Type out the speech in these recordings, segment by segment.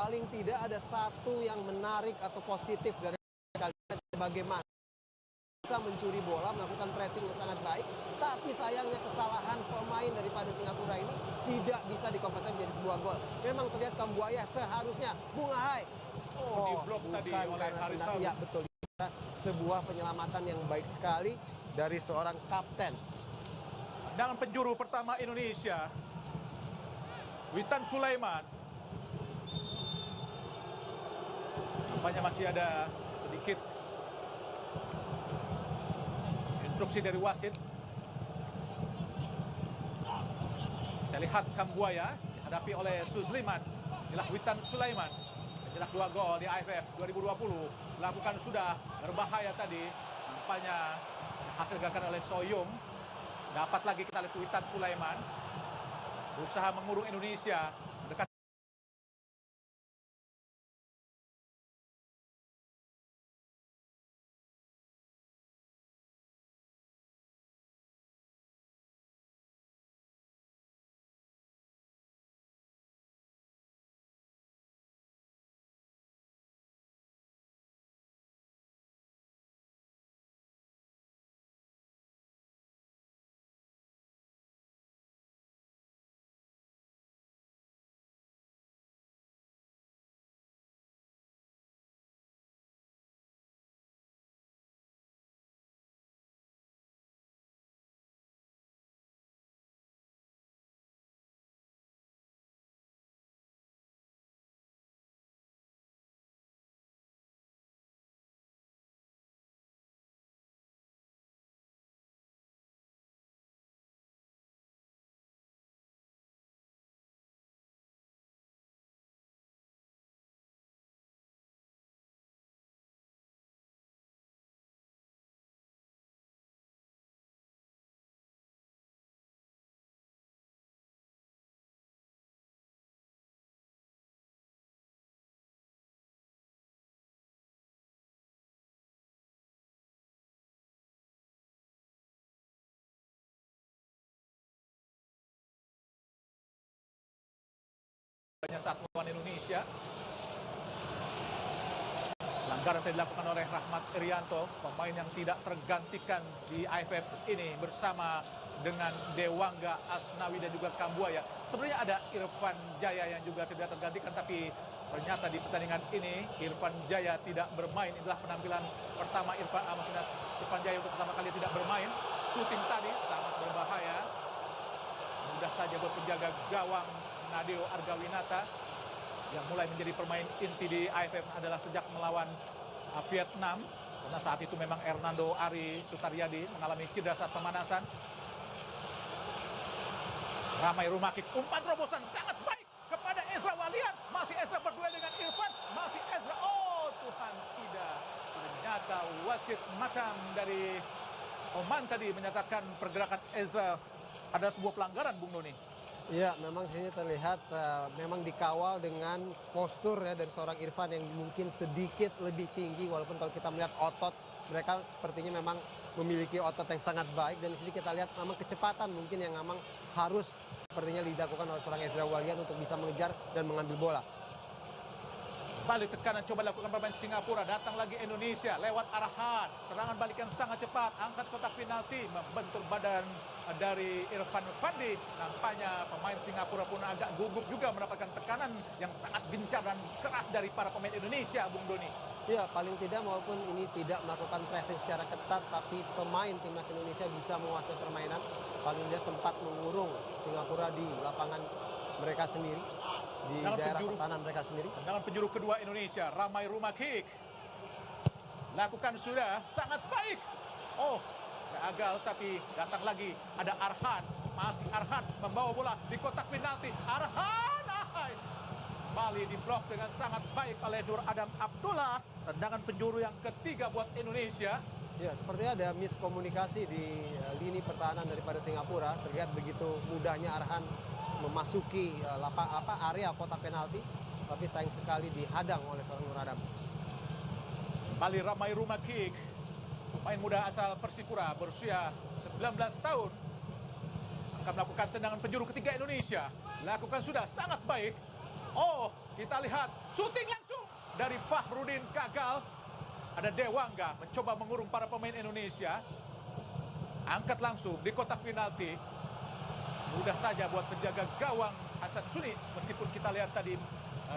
paling tidak ada satu yang menarik atau positif dari kalian, bagaimana bisa mencuri bola, melakukan pressing yang sangat baik, tapi sayangnya kesalahan pemain daripada Singapura ini tidak bisa dikonversi menjadi sebuah gol. Memang terlihat Kambuaya seharusnya Bung Ahai. Diblok tadi oleh Haris Harun. Ya betul, sebuah penyelamatan yang baik sekali dari seorang kapten. Tendangan penjuru pertama Indonesia, Witan Sulaiman. Nampaknya masih ada sedikit instruksi dari wasit. Kita lihat Kambuaya dihadapi oleh Suzliman. Inilah Witan Sulaiman. Mencetak 2 gol di AFF 2020. Lakukan sudah berbahaya tadi. Nampaknya hasil gerakan oleh Soyung. Dapat lagi kita lihat Witan Sulaiman. Berusaha mengurung Indonesia. Dekat satuan Indonesia. Pelanggaran yang dilakukan oleh Rahmat Irianto, pemain yang tidak tergantikan di AFF ini bersama dengan Dewangga Asnawi dan juga Kambuaya. Sebenarnya ada Irfan Jaya yang juga tidak tergantikan, tapi ternyata di pertandingan ini Irfan Jaya tidak bermain. Inilah penampilan pertama Irfan Jaya untuk pertama kali tidak bermain. Shooting tadi sangat berbahaya. Mudah saja buat penjaga gawang Nadeo Argawinata yang mulai menjadi pemain inti di AFF adalah sejak melawan Vietnam, karena saat itu memang Hernando Ari Sutaryadi mengalami cedera saat pemanasan. Ramai rumah kick, umpan terobosan sangat baik kepada Ezra Walian. Masih Ezra berduel dengan Irfan, masih Ezra. Oh Tuhan, tidak. Ternyata wasit Matam dari Oman tadi menyatakan pergerakan Ezra ada sebuah pelanggaran, Bung Doni. Iya, memang sini terlihat memang dikawal dengan postur ya dari seorang Irfan yang mungkin sedikit lebih tinggi, walaupun kalau kita melihat otot mereka sepertinya memang memiliki otot yang sangat baik, dan di sini kita lihat memang kecepatan mungkin yang memang harus sepertinya dilakukan oleh seorang Ezra Walian untuk bisa mengejar dan mengambil bola. Balik tekanan coba dilakukan pemain Singapura, datang lagi Indonesia lewat arahan, serangan balik yang sangat cepat, angkat kotak penalti, membentur badan dari Irfan Fandi. Nampaknya pemain Singapura pun agak gugup juga mendapatkan tekanan yang sangat gencar dan keras dari para pemain Indonesia, Bung Doni. Ya, paling tidak walaupun ini tidak melakukan pressing secara ketat, tapi pemain timnas Indonesia bisa menguasai permainan. Paling dia sempat mengurung Singapura di lapangan mereka sendiri, di daerah pertahanan mereka sendiri. Tendangan penjuru kedua Indonesia, Ramai Rumah Kick. Lakukan sudah sangat baik. Oh, gagal, tapi datang lagi ada Arhan. Masih Arhan membawa bola di kotak penalti. Arhan, kembali diblok dengan sangat baik oleh Nur Adam Abdullah. Tendangan penjuru yang ketiga buat Indonesia. Ya, sepertinya ada miskomunikasi di lini pertahanan daripada Singapura. Terlihat begitu mudahnya Arhan memasuki area kotak penalti, tapi sayang sekali dihadang oleh seorang Nur Adam. Kembali Ramai Rumah Kick. Pemain muda asal Persipura berusia 19 tahun akan melakukan tendangan penjuru ketiga Indonesia. Lakukan sudah sangat baik. Oh, Kita lihat syuting langsung dari Fahrudin gagal. Ada Dewangga mencoba mengurung para pemain Indonesia. Angkat langsung di kotak penalti. Mudah saja buat penjaga gawang Hasan Suni. Meskipun kita lihat tadi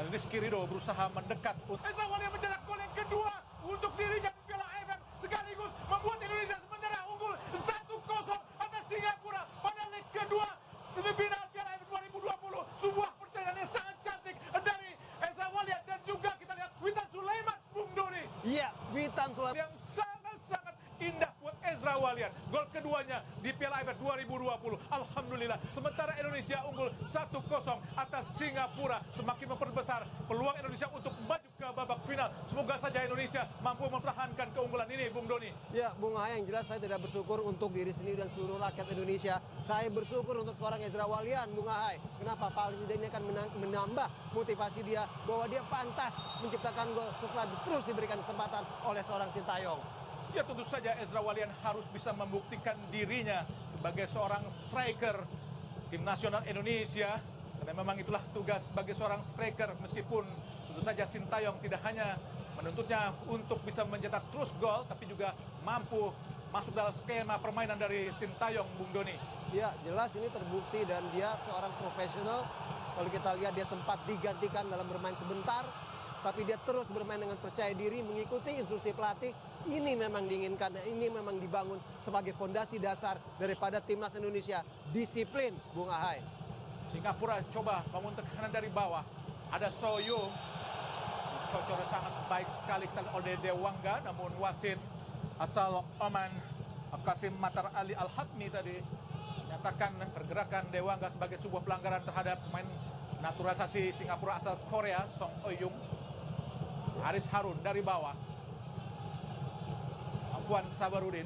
Rizky Ridho berusaha mendekat. Ezra Walian mencetak gol yang kedua untuk dirinya di Piala AFF. Sekaligus membuat Indonesia sementara unggul 1-0 atas Singapura pada leg kedua semifinal Piala AFF 2020. Sebuah pertandingan yang sangat cantik dari Ezra Walian dan juga kita lihat Witan Sulaiman, Bung Doni. Iya, Witan Sulaiman Yang sangat-sangat indah buat Ezra Walian. Gol keduanya di Piala AFF 2020. Alhamdulillah. Sementara Indonesia unggul 1-0 atas Singapura. Semakin memperbesar peluang Indonesia untuk maju ke babak final. Semoga saja Indonesia mampu mempertahankan keunggulan ini, Bung Doni. Ya, Bung Ahai, yang jelas saya tidak bersyukur untuk diri sendiri dan seluruh rakyat Indonesia. Saya bersyukur untuk seorang Ezra Walian, Bung Ahai. Kenapa? Paling tidak ini akan menambah motivasi dia bahwa dia pantas menciptakan gol setelah terus diberikan kesempatan oleh seorang Sintayong. Ya, tentu saja Ezra Walian harus bisa membuktikan dirinya sebagai seorang striker tim nasional Indonesia. Karena memang itulah tugas sebagai seorang striker, meskipun tentu saja Sintayong tidak hanya menuntutnya untuk bisa mencetak terus gol, tapi juga mampu masuk dalam skema permainan dari Sintayong, Bung Doni. Ya, jelas ini terbukti dan dia seorang profesional. Kalau kita lihat dia sempat digantikan dalam bermain sebentar, tapi dia terus bermain dengan percaya diri, mengikuti instruksi pelatih. Ini memang diinginkan dan ini memang dibangun sebagai fondasi dasar daripada timnas Indonesia. Disiplin, Bung Ahai. Singapura coba bangun tekanan dari bawah. Ada Soyung. Cocornya sangat baik sekali kita lihat oleh Dewangga, namun wasit asal Oman Qasim Matar Ali Al-Hatmi tadi menyatakan pergerakan Dewangga sebagai sebuah pelanggaran terhadap pemain naturalisasi Singapura asal Korea, Song Oyung. Haris Harun dari bawah. Afwan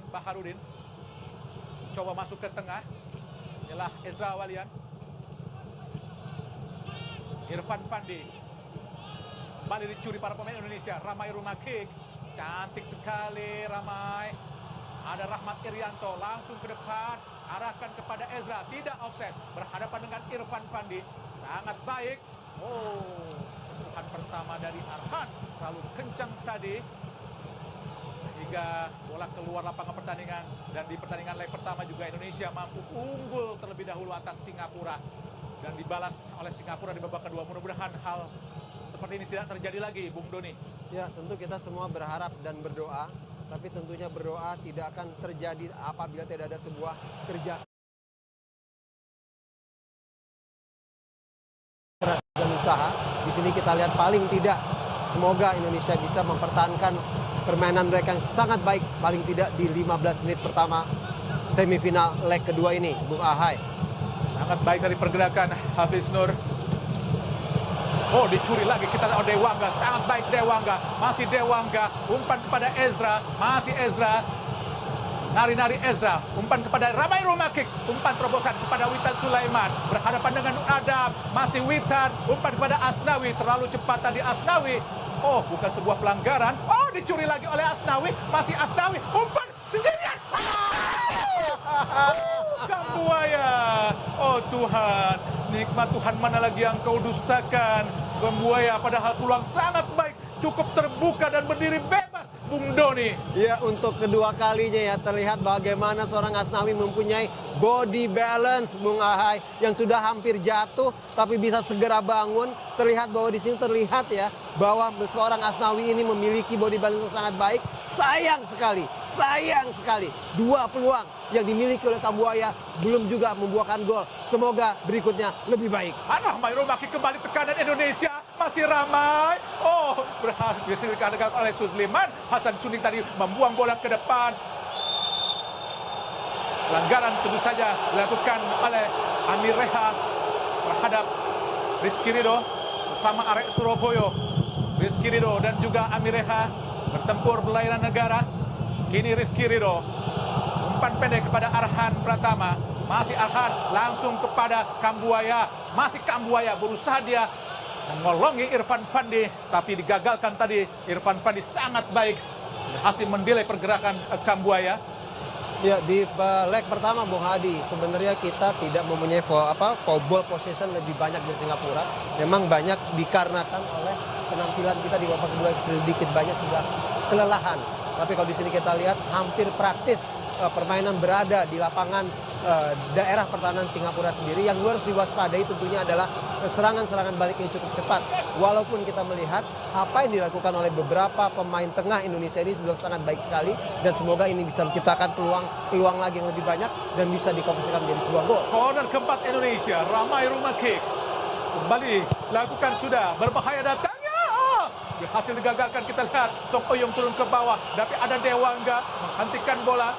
Baharudin coba masuk ke tengah. Inilah Ezra Walian. Irfan Fandi. Kembali dicuri para pemain Indonesia. Ramai Rumakik. Cantik sekali Ramai. Ada Rahmat Irianto langsung ke depan. Arahkan kepada Ezra. Tidak offset. Berhadapan dengan Irfan Fandi. Sangat baik. Oh, sentuhan pertama dari Arhan. Terlalu kencang tadi. Sehingga bola keluar lapangan pertandingan. Dan di pertandingan leg pertama juga Indonesia mampu unggul terlebih dahulu atas Singapura. Dan dibalas oleh Singapura di babak kedua. Mudah-mudahan hal seperti ini tidak terjadi lagi, Bung Doni. Ya, tentu kita semua berharap dan berdoa. Tapi tentunya berdoa tidak akan terjadi apabila tidak ada sebuah kerja keras dan usaha. Di sini kita lihat paling tidak semoga Indonesia bisa mempertahankan permainan mereka yang sangat baik paling tidak di 15 menit pertama semifinal leg kedua ini, Bung Ahai. Sangat baik dari pergerakan Hafiz Nur. Oh, dicuri lagi kita lihat Dewangga. Sangat baik Dewangga. Masih Dewangga. Umpan kepada Ezra. Masih Ezra. Nari-nari Ezra. Umpan kepada Ramai Rumakik. Umpan terobosan kepada Witan Sulaiman. Berhadapan dengan Adam. Masih Witan. Umpan kepada Asnawi. Terlalu cepat tadi Asnawi. Oh, bukan sebuah pelanggaran. Oh, dicuri lagi oleh Asnawi. Masih Asnawi. Umpan sendirian. Kambuaya. Oh Tuhan, nikmat Tuhan mana lagi yang kau dustakan. Kambuaya padahal peluang sangat baik, cukup terbuka dan berdiri bebas, Bung Doni. Ya, untuk kedua kalinya ya terlihat bagaimana seorang Asnawi mempunyai body balance, Bung Ahai, yang sudah hampir jatuh tapi bisa segera bangun. Terlihat bahwa di sini terlihat ya bahwa seorang Asnawi ini memiliki body balance yang sangat baik. Sayang sekali dua peluang yang dimiliki oleh Kambuaya belum juga membuahkan gol. Semoga berikutnya lebih baik. Ramai Rumakik kembali tekanan Indonesia. Masih Ramai. Oh, berhasil dikatakan oleh Sulaiman. Hasan Suni tadi membuang bola ke depan. Pelanggaran tentu saja dilakukan oleh Amir Reha terhadap Rizky Ridho bersama Arek Surabaya. Rizky Ridho dan juga Amir Reha bertempur belayan negara. Kini Rizky Ridho. Umpan pendek kepada Arhan Pratama. Masih Arhan langsung kepada Kambuaya. Masih Kambuaya berusaha dia mengolongi Irfan Fandi. Tapi digagalkan tadi. Irfan Fandi sangat baik. Berhasil mendelay pergerakan Kambuaya. Ya, di leg pertama Bung Hadi, sebenarnya kita tidak mempunyai ball possession lebih banyak dari Singapura. Memang banyak dikarenakan oleh penampilan kita di babak kedua sedikit banyak sudah kelelahan. Tapi kalau di sini kita lihat hampir praktis permainan berada di lapangan daerah pertahanan Singapura sendiri. Yang harus diwaspadai tentunya adalah serangan-serangan balik yang cukup cepat. Walaupun kita melihat apa yang dilakukan oleh beberapa pemain tengah Indonesia ini sudah sangat baik sekali, dan semoga ini bisa menciptakan peluang lagi yang lebih banyak dan bisa dikonversikan menjadi sebuah gol. Corner keempat Indonesia, Ramai Rumah Kick. Kembali lakukan sudah, berbahaya datangnya. Berhasil digagalkan, kita lihat Song Oyong turun ke bawah, tapi ada Dewangga menghentikan bola.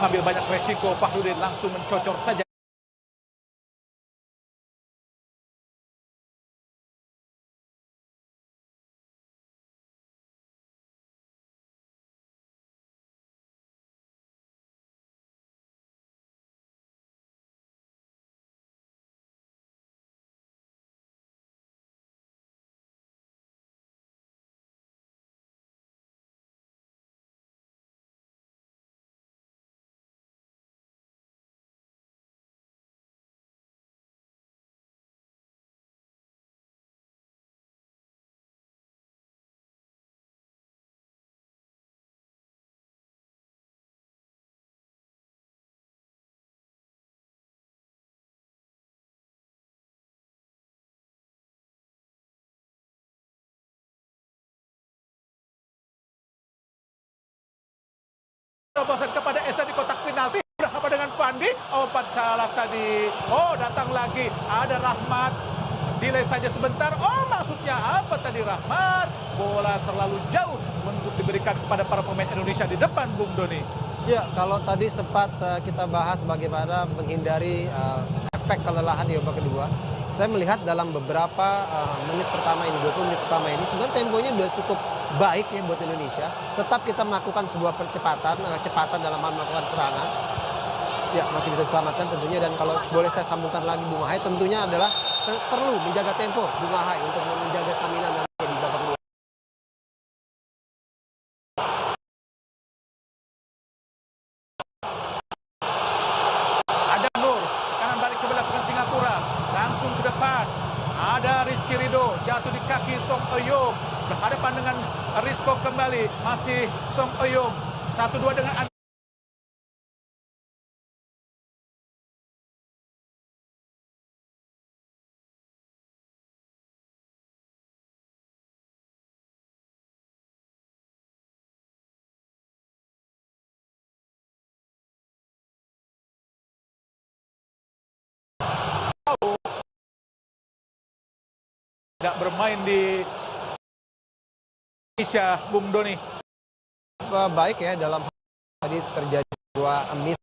Mengambil banyak resiko, Fahrudin langsung mencocor saja. Terobosan kepada Esa di kotak penalti. Berapa dengan Fandi? Umpan salah tadi. Oh, datang lagi. Ada Rahmat. Delay saja sebentar. Oh, maksudnya apa tadi Rahmat? Bola terlalu jauh untuk diberikan kepada para pemain Indonesia di depan, Bung Doni. Ya, kalau tadi sempat kita bahas bagaimana menghindari efek kelelahan di babak kedua. Saya melihat dalam beberapa menit pertama ini, 20 menit pertama ini, sebenarnya temponya sudah cukup baik ya buat Indonesia. Tetap kita melakukan sebuah kecepatan dalam hal melakukan serangan. Ya, masih bisa diselamatkan tentunya. Dan kalau boleh saya sambungkan lagi Bung Ahai, tentunya adalah perlu menjaga tempo Bung Ahai untuk menjaga stamina nanti di babak kedua. Ada Nur, kanan balik coba lakukan Singapura. Langsung ke depan. Ada Rizky Ridho, jatuh di kaki Song Oyong. Berhadapan dengan Rizko kembali. Masih Song Oyong. 1-2 dengan tidak bermain di Indonesia, Bung Doni. Baik ya, dalam tadi terjadi dua miss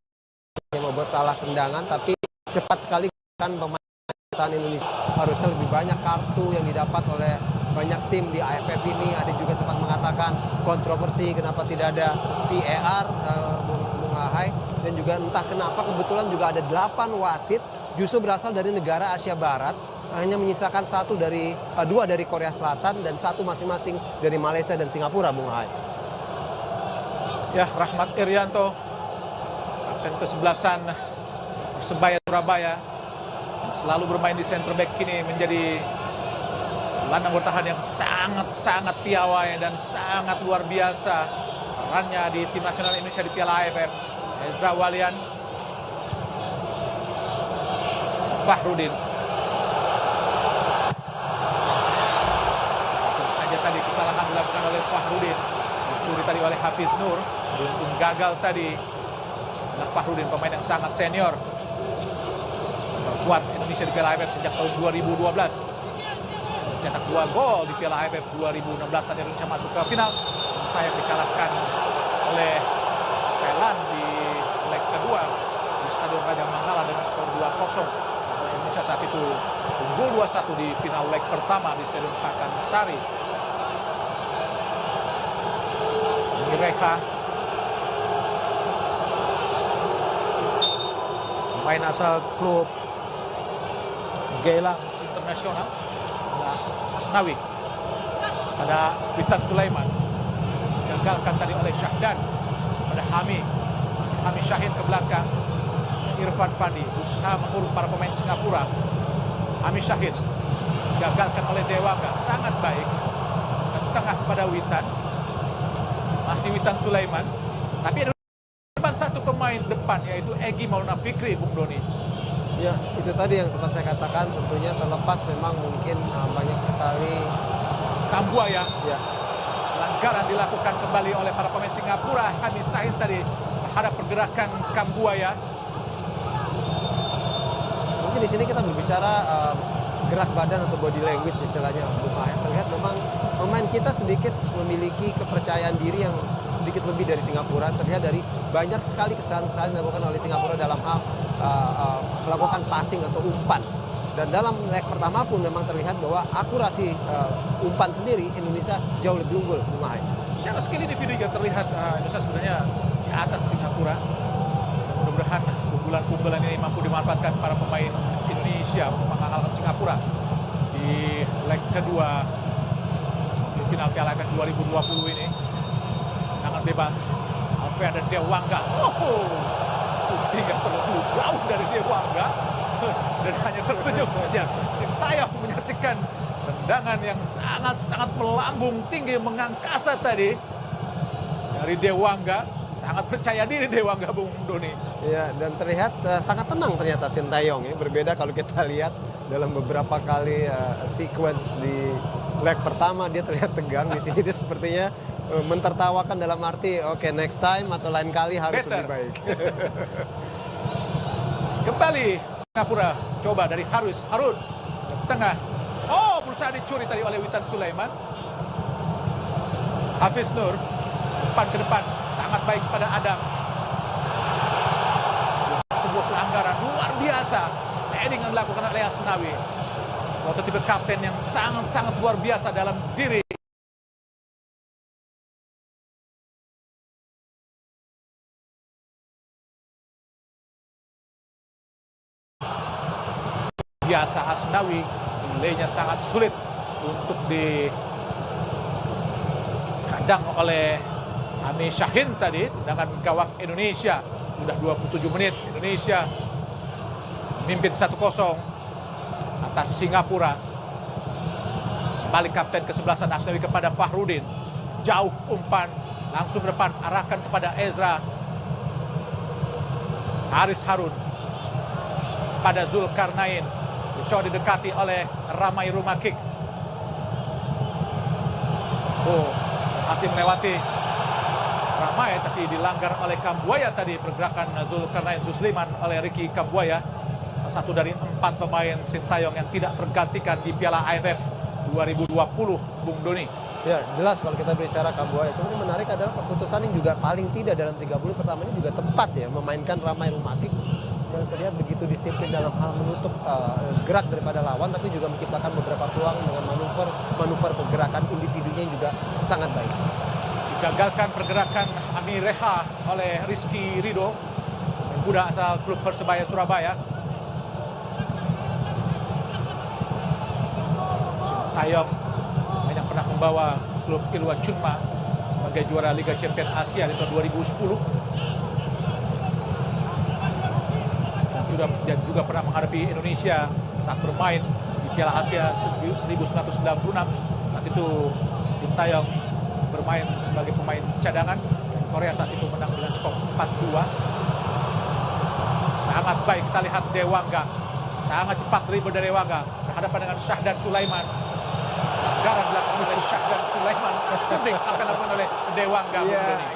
yang membuat salah tendangan, tapi cepat sekali kan pemain Indonesia harusnya lebih banyak kartu yang didapat oleh banyak tim di AFF ini. Ada juga sempat mengatakan kontroversi kenapa tidak ada VAR, Bung Ahai. Dan juga entah kenapa kebetulan juga ada 8 wasit justru berasal dari negara Asia Barat. Hanya menyisakan dua dari Korea Selatan dan satu masing-masing dari Malaysia dan Singapura, Bung Ahai. Ya, Rahmat Irianto, kapten kesebelasan Persebaya Surabaya, yang selalu bermain di center back, kini menjadi gelandang bertahan yang sangat-sangat piawai dan sangat luar biasa perannya di tim nasional Indonesia di Piala AFF. Ezra Walian, Fahrudin. Terus saja tadi kesalahan dilakukan oleh Fahrudin. Dicuri tadi oleh Hafiz Nur. Beruntung gagal tadi. Adalah Fahrudin, pemain yang sangat senior. Terkuat Indonesia di Piala AFF sejak tahun 2012. Mencetak 2 gol di Piala AFF 2016 saat Indonesia masuk ke final. Sayang dikalahkan oleh Thailand di leg kedua di Stadion Raja Mangala dengan skor 2-0. Indonesia saat itu unggul 2-1 di final leg pertama di Stadion Pakansari. Mereka pemain asal klub Geylang Internasional Asnawi pada Witan Sulaiman, digagalkan tadi oleh Syahdan pada Hami Syahin ke belakang. Irfan Fandi berusaha mengurung para pemain Singapura. Hami Syahin digagalkan oleh Dewangga, sangat baik ke tengah kepada Witan, masih Witan Sulaiman, tapi ada depan satu pemain depan yaitu Egy Maulana Fikri, Bung Doni. Ya, itu tadi yang sempat saya katakan, tentunya terlepas memang mungkin banyak sekali Kambuaya. ya. Pelanggaran dilakukan kembali oleh para pemain Singapura. Hami Syahin tadi terhadap pergerakan Kambuaya. Mungkin di sini kita berbicara gerak badan atau body language istilahnya, Bung Ahai. Terlihat memang pemain kita sedikit memiliki kepercayaan diri yang sedikit lebih dari Singapura. Terlihat dari banyak sekali kesalahan-kesalahan dilakukan oleh Singapura dalam hal melakukan passing atau umpan. Dan dalam leg pertama pun memang terlihat bahwa akurasi umpan sendiri Indonesia jauh lebih unggul, Bung Ahai. Secara skill individu juga terlihat Indonesia sebenarnya di atas Singapura. Mudah-mudahan keunggulan-keunggulan ini mampu dimanfaatkan para pemain Indonesia untuk mengalahkan Singapura di leg kedua final Piala AFF 2020 ini. Tendangan bebas Alfian dan Dewangga. Shooting yang terlalu jauh dari Dewangga dan hanya tersenyum saja. Sintayong menyaksikan tendangan yang sangat-sangat melambung tinggi, mengangkasa tadi dari Dewangga. Sangat percaya diri Dewangga, Bung Doni. Ya, dan terlihat sangat tenang ternyata Sintayong ya. Berbeda kalau kita lihat dalam beberapa kali sequence di leg pertama dia terlihat tegang. Di sini dia sepertinya mentertawakan dalam arti oke, next time atau lain kali harus lebih baik. Kembali Singapura coba dari Harun ke tengah. Berusaha dicuri tadi oleh Witan Sulaiman. Hafiz Nur depan ke depan, sangat baik pada Adam. Sebuah pelanggaran luar biasa, sliding yang dilakukan oleh Asnawi. Prototipe kapten yang sangat-sangat luar biasa dalam diri. Biasa Asnawi, nilainya sangat sulit untuk dikadang oleh Hami Syahin tadi. Tendangan gawang Indonesia. Sudah 27 menit Indonesia memimpin 1-0 atas Singapura. Balik kapten kesebelasan Asnawi kepada Fahrudin. Jauh umpan, langsung ke depan, arahkan kepada Ezra. Haris Harun pada Zulkarnain. Coba didekati oleh Ramai Rumakik. Masih melewati Ramai, tapi dilanggar oleh Kambuaya tadi. Pergerakan Zulkarnain Susliman oleh Ricky Kambuaya. Salah satu dari 4 pemain Sintayong yang tidak tergantikan di Piala AFF 2020, Bung Doni. Ya, jelas kalau kita berbicara Kambuaya. Cuma yang menarik adalah keputusan yang juga paling tidak dalam 30 pertama ini juga tepat ya, memainkan Ramai Rumakik yang terlihat begitu disiplin dalam hal menutup gerak daripada lawan, tapi juga menciptakan beberapa peluang dengan manuver pergerakan individunya yang juga sangat baik. Digagalkan pergerakan Ami Reha oleh Rizky Ridho, muda asal klub Persebaya Surabaya. Sintayong yang pernah membawa klub Ilhwa Chunma sebagai juara Liga Champions Asia di tahun 2010. Dan juga pernah menghadapi Indonesia saat bermain di Piala Asia 1996. Saat itu Sintayong bermain sebagai pemain cadangan. Korea saat itu menang dengan skor 4-2. Sangat baik kita lihat Dewangga. Sangat cepat dribble dari Dewangga. Berhadapan dengan Syahdan Sulaiman. Pelanggaran dilakukan oleh Syahdan Sulaiman. Cerdik apa yang dilakukan oleh Dewangga.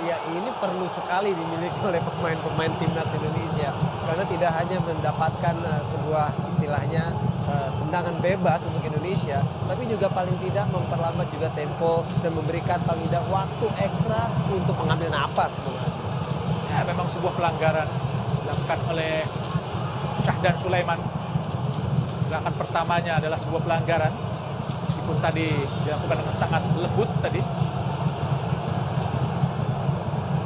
Ya, ini perlu sekali dimiliki oleh pemain-pemain timnas Indonesia. Karena tidak hanya mendapatkan sebuah istilahnya tendangan bebas untuk Indonesia, tapi juga paling tidak memperlambat juga tempo dan memberikan paling tidak waktu ekstra untuk mengambil napas sebenarnya. Ya, memang sebuah pelanggaran dilakukan oleh Syahdan Sulaiman. Gerakan pertamanya adalah sebuah pelanggaran, meskipun tadi dilakukan dengan sangat lembut tadi.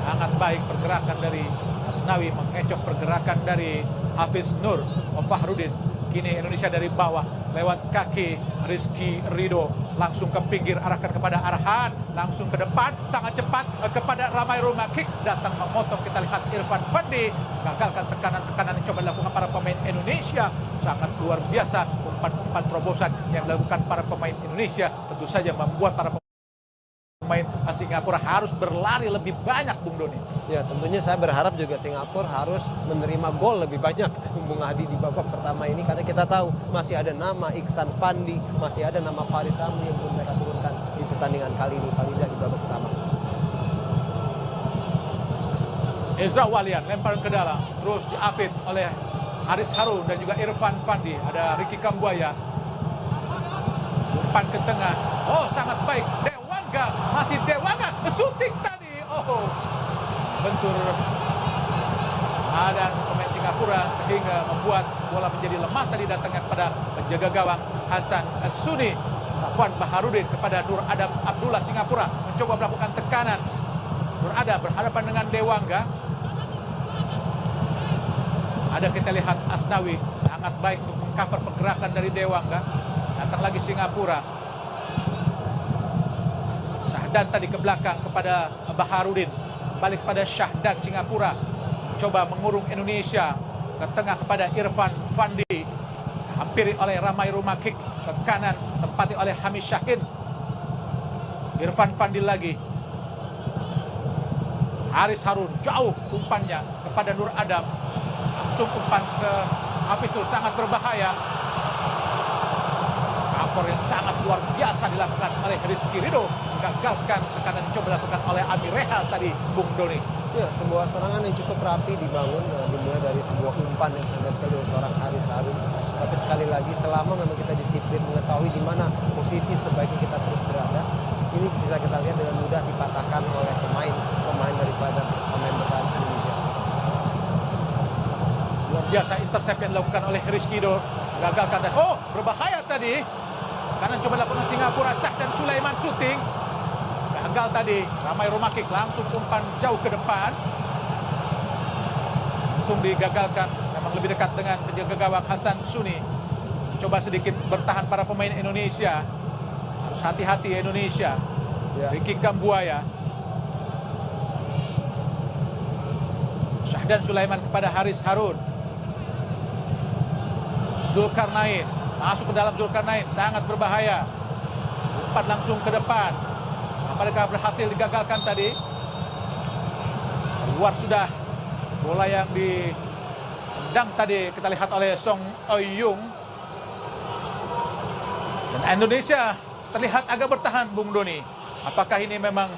Sangat baik pergerakan dari Asnawi, mengecoh pergerakan dari Hafiz Nur Fahrudin. Kini Indonesia dari bawah lewat kaki Rizky Ridho, langsung ke pinggir, arahkan kepada Arhan, langsung ke depan, sangat cepat kepada Ramai Rumakik, datang memotong. Kita lihat Irfan Fandi, gagalkan tekanan-tekanan yang coba dilakukan para pemain Indonesia. Sangat luar biasa umpan-umpan terobosan yang dilakukan para pemain Indonesia, tentu saja membuat para pemain Singapura harus berlari lebih banyak, Bung Doni. Ya, tentunya saya berharap juga Singapura harus menerima gol lebih banyak, Bung Hadi, di babak pertama ini, karena kita tahu masih ada nama Iksan Fandi, masih ada nama Faris Ramli yang belum mereka turunkan di pertandingan kali ini, paling tidak di babak pertama. Ezra Walian lemparan ke dalam, terus diapit oleh Haris Harun dan juga Irfan Fandi. Ada Ricky Kambuaya, umpan ke tengah. Oh, sangat baik. Dewangga, masih Dewangga, shooting tadi. Oh, bentur dan pemain Singapura sehingga membuat bola menjadi lemah tadi, datangnya kepada penjaga gawang Hasan Suni. Safwan Baharudin kepada Nur Adam Abdullah. Singapura mencoba melakukan tekanan. Nur Adam berhadapan dengan Dewangga. Ada kita lihat Asnawi, sangat baik untuk mengcover pergerakan dari Dewangga. Datang lagi Singapura. Syahdan tadi ke belakang kepada Baharudin. Balik kepada Syahdan. Singapura coba mengurung Indonesia. Ke tengah kepada Irfan Fandi. Hampiri oleh Ramai Rumakik. Ke kanan tempati oleh Hamis Syahin. Irfan Fandi lagi. Haris Harun jauh umpannya kepada Nur Adam. Langsung umpan ke Hafiz Nur, sangat berbahaya. Cover yang sangat luar biasa dilakukan oleh Rizky Ridho, menggagalkan tekanan yang coba dilakukan oleh Ami Reha tadi, Bung Doni. Ya, sebuah serangan yang cukup rapi dibangun, dimulai dari sebuah umpan yang sangat sekali oleh seorang Haris Harun. Tapi sekali lagi, selama memang kita disiplin mengetahui di mana posisi sebaiknya kita terus berada, ini bisa kita lihat dengan mudah dipatahkan oleh pemain daripada pemain bertahan Indonesia. Luar biasa intercept yang dilakukan oleh Rizky Ridho, gagalkan dan berbahaya tadi. Karena coba dilakukan Singapura, Syahdan Sulaiman shooting. Gagal tadi, Ramai Rumakik langsung umpan jauh ke depan. Langsung digagalkan, memang lebih dekat dengan penjaga gawang Hasan Suni. Coba sedikit bertahan para pemain Indonesia. Harus hati-hati Indonesia. Ya. Ricky Kambuaya. Syahdan Sulaiman kepada Haris Harun. Zulkarnain masuk ke dalam. Zulkarnain sangat berbahaya. Umpan langsung ke depan. Apakah berhasil digagalkan tadi? Luar sudah bola yang ditendang tadi, kita lihat oleh Song Oyung. Dan Indonesia terlihat agak bertahan, Bung Doni. Apakah ini memang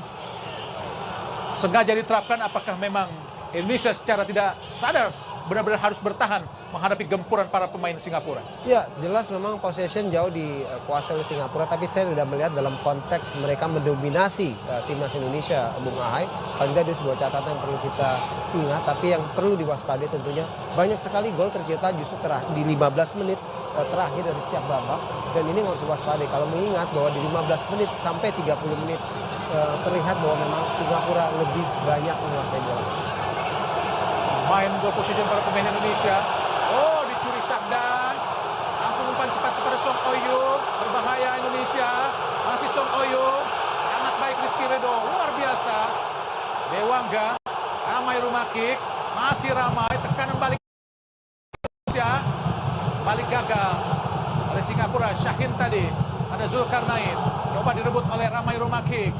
sengaja diterapkan? Apakah memang Indonesia secara tidak sadar benar-benar harus bertahan menghadapi gempuran para pemain Singapura. Ya, jelas memang possession jauh dikuasai oleh Singapura, tapi saya tidak melihat dalam konteks mereka mendominasi timnas Indonesia, Bung Ahai. Paling tidak itu sebuah catatan yang perlu kita ingat, tapi yang perlu diwaspadai tentunya banyak sekali gol tercipta justru di 15 menit terakhir dari setiap babak, dan ini harus diwaspadai kalau mengingat bahwa di 15 menit sampai 30 menit terlihat bahwa memang Singapura lebih banyak menguasai bola. Main goal position para pemain Indonesia. Oh, dicuri Sakdan. Langsung umpan cepat kepada Song Oyung. Berbahaya Indonesia. Masih Song Oyung. Sangat baik Rizky Ridho. Luar biasa. Dewangga. Ramai rumah kick. Masih ramai. Tekanan balik Indonesia. Balik gagal oleh Singapura. Syahin tadi. Ada Zulkarnain. Coba direbut oleh Ramai rumah kick.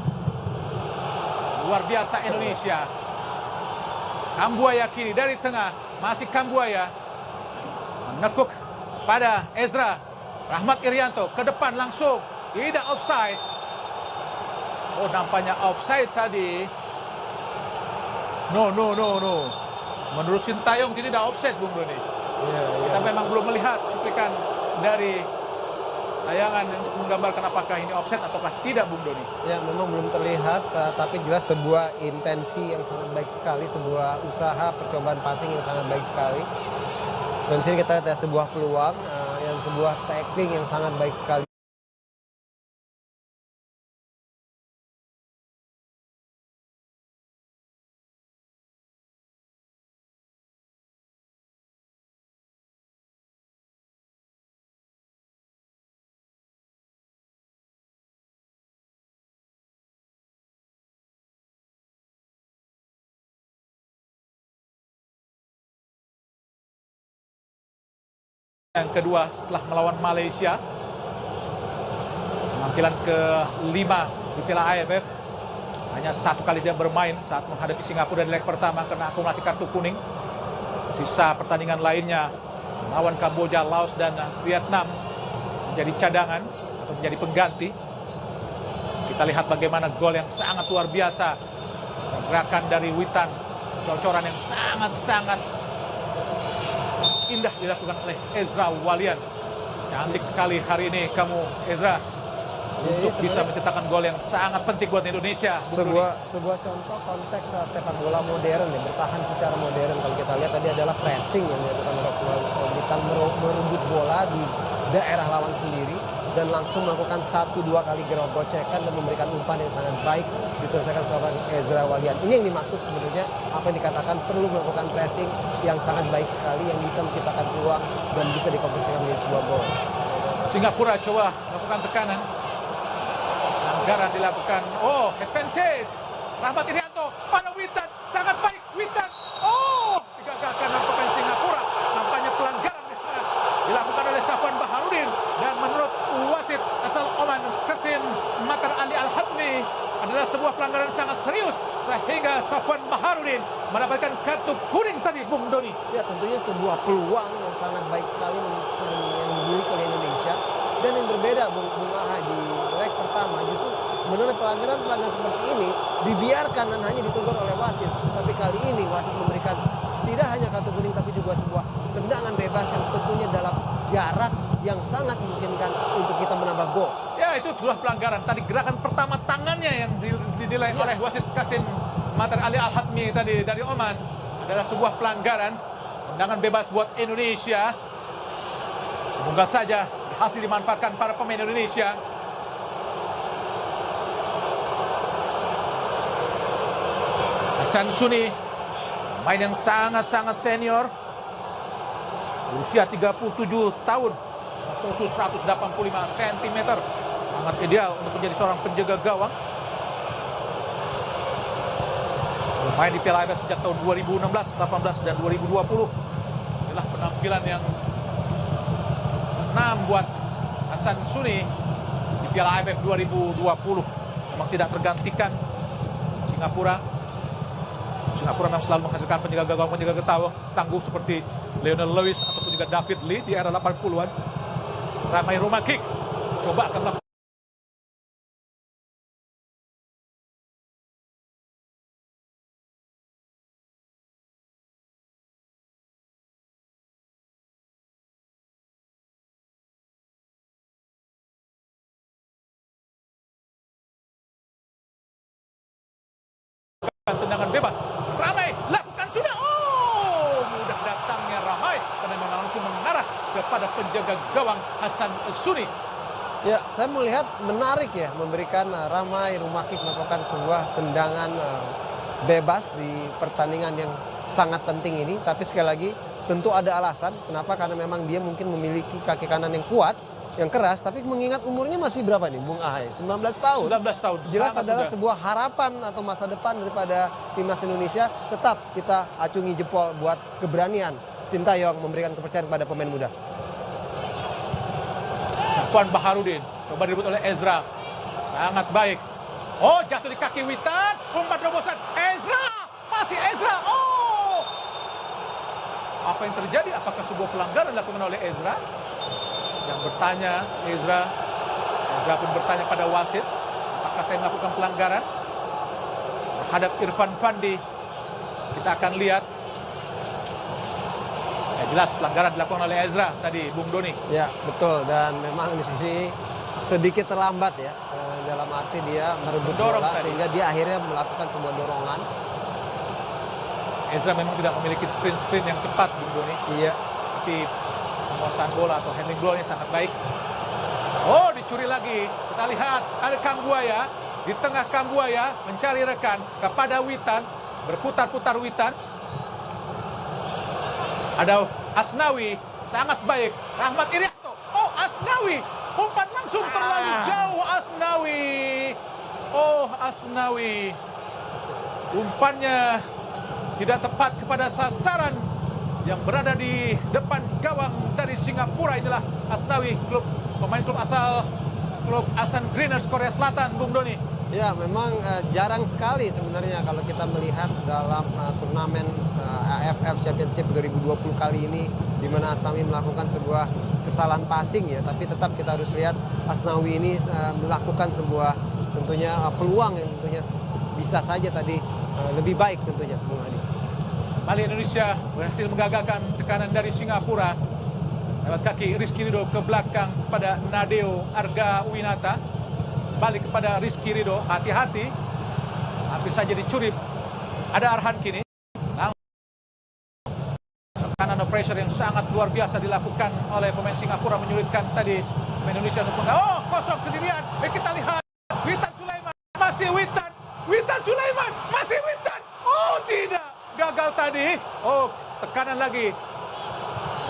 Luar biasa Indonesia. Kambuaya kiri dari tengah, masih Kambuaya menekuk pada Ezra. Rahmat Irianto ke depan langsung, tidak offside. Oh, nampaknya offside tadi. No. Menurut Sintayong tidak offside, Bung Doni. Kita memang belum melihat cuplikan dari tayangan untuk menggambarkan apakah ini offset ataukah tidak, Bung Doni. Ya, memang belum terlihat, tapi jelas sebuah intensi yang sangat baik sekali, sebuah usaha percobaan passing yang sangat baik sekali. Dan sini kita lihat ya, sebuah peluang, yang sebuah tackling yang sangat baik sekali. Yang kedua setelah melawan Malaysia, penampilan ke-5 di Piala AFF. Hanya satu kali dia bermain saat menghadapi Singapura di leg pertama kena akumulasi kartu kuning. Sisa pertandingan lainnya melawan Kamboja, Laos, dan Vietnam menjadi cadangan atau menjadi pengganti. Kita lihat bagaimana gol yang sangat luar biasa. Gerakan dari Witan, cocoran yang sangat-sangat indah dilakukan oleh Ezra Walian. Cantik sekali hari ini kamu, Ezra, untuk bisa mencetakkan gol yang sangat penting buat Indonesia. Sebuah contoh konteks sepak bola modern ya, bertahan secara modern. Kalau kita lihat tadi adalah pressing yang dilakukan oleh Witan, merebut bola di daerah lawan sendiri dan langsung melakukan 1-2 kali gerogocekan dan memberikan umpan yang sangat baik diselesaikan seorang Ezra Walian. Ini yang dimaksud sebenarnya apa yang dikatakan perlu melakukan pressing yang sangat baik sekali yang bisa menciptakan peluang dan bisa dikonversikan menjadi sebuah gol. Singapura coba melakukan tekanan. Anggaran dilakukan. Oh, advantage. Rahmat Irianto pada Witan, sangat baik Witan. Oh, digagalkan nampaknya Singapura. Nampaknya pelanggaran dilakukan oleh Safwan Baharudin, dan menurut wasit asal Oman Kasim Matar Ali Al-Hatmi adalah sebuah pelanggaran sangat serius sehingga Safwan Baharudin mendapatkan kartu kuning tadi, Bung Doni. Ya, tentunya sebuah peluang yang sangat baik sekali yang dimiliki oleh Indonesia, dan yang berbeda Bung Aha di leg pertama justru menurut pelanggaran seperti ini dibiarkan dan hanya ditegur oleh wasit, tapi kali ini wasit memberikan tidak hanya kartu kuning tapi juga sebuah tendangan bebas yang tentunya dalam jarak yang sangat memungkinkan untuk kita menambah gol. Ya, itu sebuah pelanggaran. Tadi gerakan pertama tangannya yang dinilai oleh wasit Kasim Matar Ali Al-Hatmi tadi dari Oman adalah sebuah pelanggaran. Tendangan bebas buat Indonesia. Semoga saja hasil dimanfaatkan para pemain Indonesia. Hasan Suni, pemain yang sangat-sangat senior, berusia 37 tahun, khusus 185 cm, sangat ideal untuk menjadi seorang penjaga gawang. Bermain di Piala AFF sejak tahun 2016, 18, dan 2020. Inilah penampilan yang 6 buat Hasan Suni di Piala AFF 2020. Memang tidak tergantikan Singapura memang selalu menghasilkan penjaga gawang tangguh seperti Lionel Lewis ataupun juga David Lee di era 80-an. Ramai rumah kick. Coba akan melakukan tendangan bebas. Ramai lakukan sudah. Oh, mudah datangnya Ramai karena memang langsung mengarah kepada penjaga gawang Hasan Suni. Ya, saya melihat menarik ya memberikan Ramai Rumakik melakukan sebuah tendangan bebas di pertandingan yang sangat penting ini. Tapi sekali lagi tentu ada alasan kenapa, karena memang dia mungkin memiliki kaki kanan yang kuat, yang keras, tapi mengingat umurnya masih berapa nih Bung Ahai? 19 tahun. 19 tahun. Jelas sangat adalah muda. sebuah harapan atau masa depan daripada timnas Indonesia. Tetap kita acungi jempol buat keberanian Sintayong memberikan kepercayaan kepada pemain muda. Safwan Baharudin coba direbut oleh Ezra. Sangat baik. Oh, jatuh di kaki Witan. Umpan terobosan. Ezra. Masih Ezra. Oh. Apa yang terjadi? Apakah sebuah pelanggaran dilakukan oleh Ezra? Yang bertanya Ezra. Ezra pun bertanya pada wasit, apakah saya melakukan pelanggaran terhadap Irfan Fandi? Kita akan lihat. Ya, jelas pelanggaran dilakukan oleh Ezra tadi, Bung Doni. Ya, betul. Dan memang di sini sedikit terlambat ya. Dalam arti dia merebut Mendorong bola tadi. sehingga dia akhirnya melakukan sebuah dorongan. Ezra memang tidak memiliki sprint yang cepat, Bung Doni. Iya. Tapi penguasaan bola atau handling bolanya sangat baik. Oh, dicuri lagi. Kita lihat ada Kang Buaya. Di tengah Kang Buaya mencari rekan kepada Witan. Berputar-putar Witan. Ada Asnawi. Sangat baik. Rahmat Irianto. Oh, Asnawi. Umpan langsung terlalu jauh Asnawi. Oh, Asnawi. Umpannya tidak tepat kepada sasaran yang berada di depan gawang dari Singapura. Inilah Asnawi, pemain klub Asan Greeners Korea Selatan, Bung Doni. Ya, memang jarang sekali sebenarnya kalau kita melihat dalam turnamen AFF Championship 2020 kali ini di mana Asnawi melakukan sebuah kesalahan passing ya, tapi tetap kita harus lihat Asnawi ini melakukan sebuah tentunya peluang yang tentunya bisa saja tadi lebih baik tentunya, Bung Adi. Kali Indonesia berhasil menggagalkan tekanan dari Singapura. Lewat kaki Rizky Ridho ke belakang kepada Nadeo Arga Winata. Balik kepada Rizky Ridho, hati-hati. Hampir saja dicuri. Ada Arhan kini. Tekanan pressure yang sangat luar biasa dilakukan oleh pemain Singapura, menyulitkan tadi pemain Indonesia untuk oh, kosong sendirian. Kita lihat Witan Sulaiman, masih Witan. Witan Sulaiman, masih Witan. Oh, tidak. Gagal tadi. Oh, tekanan lagi.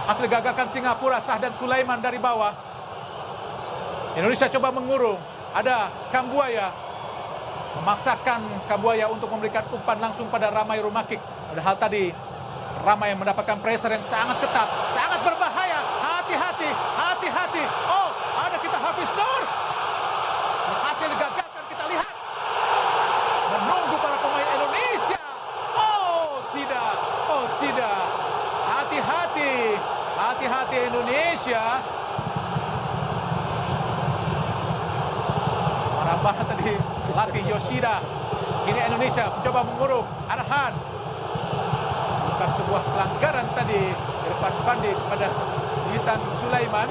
Hasil gagalkan Singapura, Sahdan Sulaiman dari bawah. Indonesia coba mengurung. Ada Kambuaya. Memaksakan Kambuaya untuk memberikan umpan langsung pada Ramai Rumakik. Padahal tadi Ramai yang mendapatkan pressure yang sangat ketat. Sangat berbahaya. Hati-hati. Hati-hati. Oh, ada kita Hafiz Nur. Berhasil digagalkan. Kita lihat. Menunggu para pemain Indonesia. Oh, tidak. Oh, tidak. Hati-hati. Hati-hati Indonesia. Marah-marah tadi pelatih Yoshida. Kini Indonesia mencoba mengurung. Arhan. Bukan sebuah pelanggaran tadi. Irfan Fandi kepada Witan Sulaiman.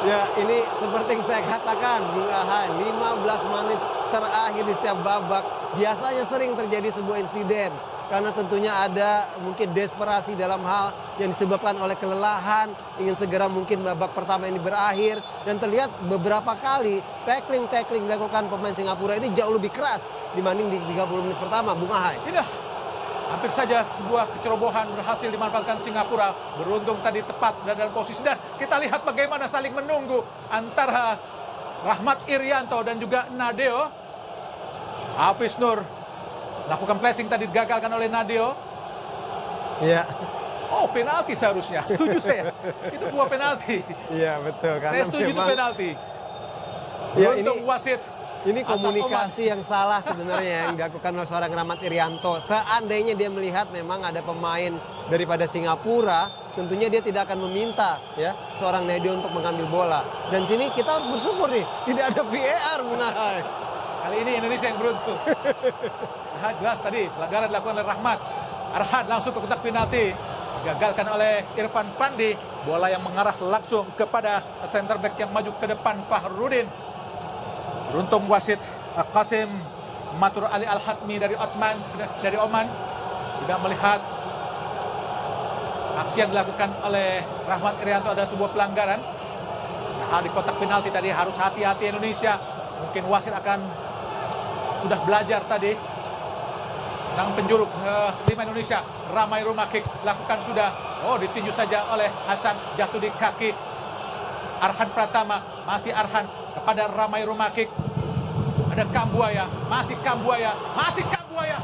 Ya, ini seperti yang saya katakan, Bung Ahai, 15 menit terakhir di setiap babak biasanya sering terjadi sebuah insiden. Karena tentunya ada mungkin desperasi dalam hal yang disebabkan oleh kelelahan, ingin segera mungkin babak pertama ini berakhir. Dan terlihat beberapa kali tackling dilakukan pemain Singapura ini jauh lebih keras dibanding di 30 menit pertama, Bung Ahai. Tidak. Hampir saja sebuah kecerobohan berhasil dimanfaatkan Singapura. Beruntung tadi tepat dalam posisi. Dan kita lihat bagaimana saling menunggu antara Rahmat Irianto dan juga Nadeo. Hafiz Nur lakukan pressing tadi digagalkan oleh Nadeo. Iya. Oh, penalti seharusnya. Setuju saya. Itu sebuah penalti. Iya, betul. Karena Saya setuju itu memang penalti. Ya, Beruntung wasit. ini Asap komunikasi yang salah sebenarnya yang dilakukan oleh seorang Rahmat Irianto. Seandainya dia melihat memang ada pemain daripada Singapura, tentunya dia tidak akan meminta ya seorang Nadeo untuk mengambil bola. Dan sini kita harus bersyukur nih, tidak ada VAR, Bung Ahai. Kali ini Indonesia yang beruntung. Nah, jelas tadi pelanggaran dilakukan oleh Rahmat. Arhan langsung ke kotak penalti. Digagalkan oleh Irfan Fandi. Bola yang mengarah langsung kepada center back yang maju ke depan, Fahrudin. Beruntung wasit Qasim Matur Ali Al-Hatmi dari Oman tidak melihat aksi yang dilakukan oleh Rahmat Irianto adalah sebuah pelanggaran. Nah, di kotak penalti tadi harus hati-hati Indonesia. Mungkin wasit akan sudah belajar tadi. Tendangan penjuru 5 Indonesia. Ramai Rumakik lakukan sudah. Oh, ditinju saja oleh Hasan, jatuh di kaki Arhan Pratama. Masih Arhan kepada Ramai Rumakik. Ada Kambuaya, masih Kambuaya, masih Kambuaya,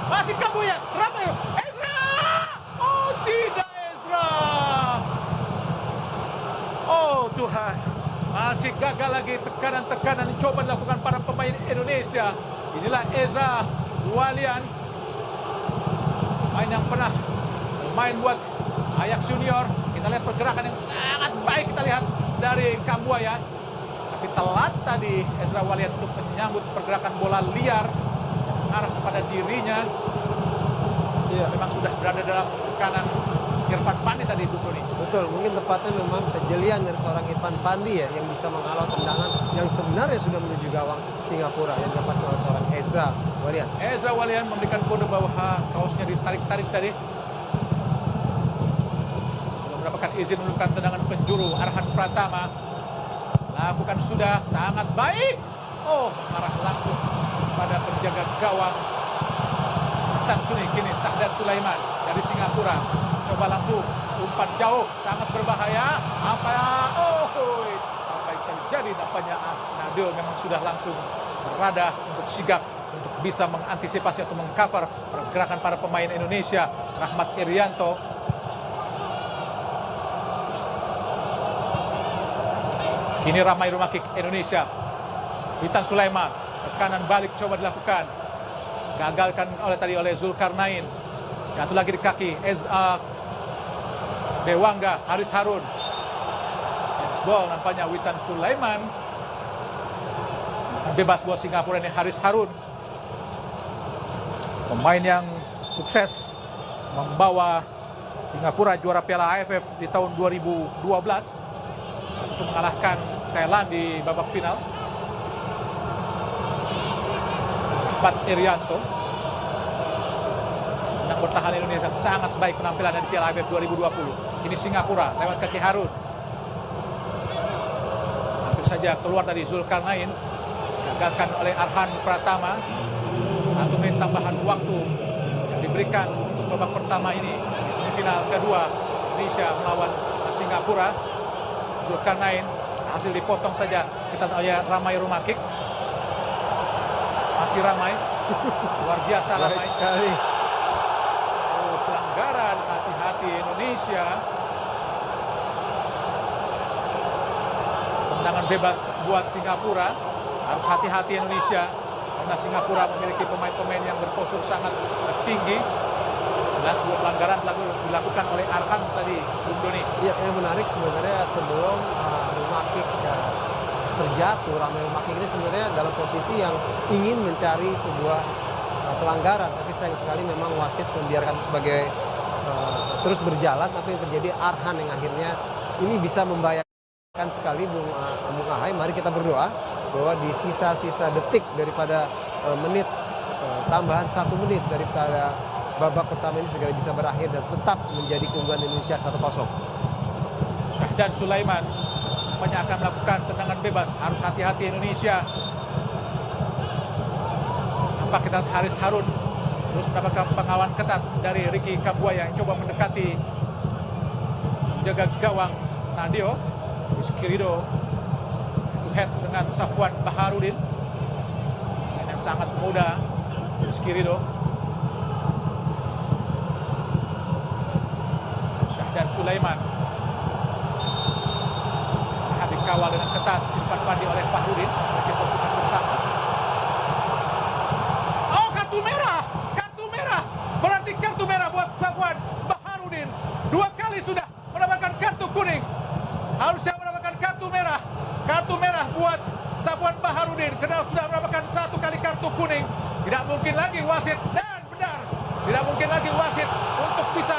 masih Kambuaya. Ramai Ezra. Oh, tidak Ezra. Oh Tuhan, masih gagal lagi tekanan-tekanan coba dilakukan para pemain Indonesia. Inilah Ezra Walian, pemain yang pernah bermain buat Ajax Junior. Kita lihat pergerakan yang sangat baik kita lihat dari Kambuaya. Tapi telat tadi Ezra Walian untuk menyambut pergerakan bola liar yang mengarah kepada dirinya. Iya. Memang sudah berada dalam tekanan Irfan Fandi tadi, Bu Doni. Betul, mungkin tepatnya memang kejelian dari seorang Irfan Fandi ya yang bisa menghalau tendangan yang sebenarnya sudah menuju gawang Singapura yang dilepas oleh seorang Ezra Walian. Ezra Walian memberikan kode bahwa kaosnya ditarik-tarik tadi. Mendapatkan izin melakukan tendangan penjuru. Arhan Pratama lakukan sudah sangat baik. Oh, mengarah langsung pada penjaga gawang Samsuni. Kini Sahdan Sulaiman dari Singapura coba langsung umpan jauh, sangat berbahaya. Apa yang terjadi nampaknya Nabil memang sudah langsung berada untuk sigap untuk bisa mengantisipasi atau mengcover pergerakan para pemain Indonesia. Rahmat Irianto kini Ramai Rumakik Indonesia. Witan Sulaiman, tekanan balik coba dilakukan. Gagalkan oleh Zulkarnain. Jatuh lagi di kaki Dewangga, Haris Harun. Handsball nampaknya Witan Sulaiman. Bebas buat Singapura ini Haris Harun. Pemain yang sukses membawa Singapura juara Piala AFF di tahun 2012 untuk mengalahkan Thailand di babak final. Rahmat Irianto yang bertahan Indonesia sangat baik penampilan di Piala AFF 2020. Ini Singapura lewat kaki Harun. Hampir saja keluar tadi Zulkarnain. Gagalkan oleh Arhan Pratama. 1 menit tambahan waktu yang diberikan untuk babak pertama ini di semifinal kedua Indonesia melawan Singapura. Zulkarnain hasil dipotong saja. Kita tahu ya Ramai Rumakik. Masih Ramai. Luar biasa Ramai. Oh, pelanggaran, hati-hati Indonesia. Tendangan bebas buat Singapura. Harus hati-hati Indonesia karena Singapura memiliki pemain-pemain yang berpostur sangat tinggi. Dan sebuah pelanggaran dilakukan oleh Arhan tadi, Bung Doni. Ya, yang menarik sebenarnya sebelum Rumakik terjatuh, Ramai Rumakik ini sebenarnya dalam posisi yang ingin mencari sebuah pelanggaran, tapi sayang sekali memang wasit membiarkan sebagai terus berjalan. Tapi yang terjadi Arhan yang akhirnya ini bisa membahayakan sekali Bung Ahai. Mari kita berdoa bahwa di sisa-sisa detik daripada menit tambahan 1 menit daripada babak pertama ini segera bisa berakhir dan tetap menjadi keunggulan Indonesia 1-0. Sahdan Sulaiman nampaknya akan melakukan tendangan bebas. Harus hati-hati Indonesia. Nampak kita Haris Harun terus mendapatkan pengawan ketat dari Ricky Kambuaya yang coba mendekati menjaga gawang Nadio. Rizky Ridho head dengan Safwan Baharudin yang sangat muda. Rizky Ridho dan Sulaiman dikawal dengan ketat Irfan Fandi oleh Fahrudin. Mereka pasukan bersama. Oh, kartu merah berarti kartu merah buat Safwan Baharudin. 2 kali sudah mendapatkan kartu kuning. Harusnya mendapatkan kartu merah buat Safwan Baharudin karena sudah mendapatkan 1 kali kartu kuning. Tidak mungkin lagi wasit, dan benar tidak mungkin lagi wasit untuk bisa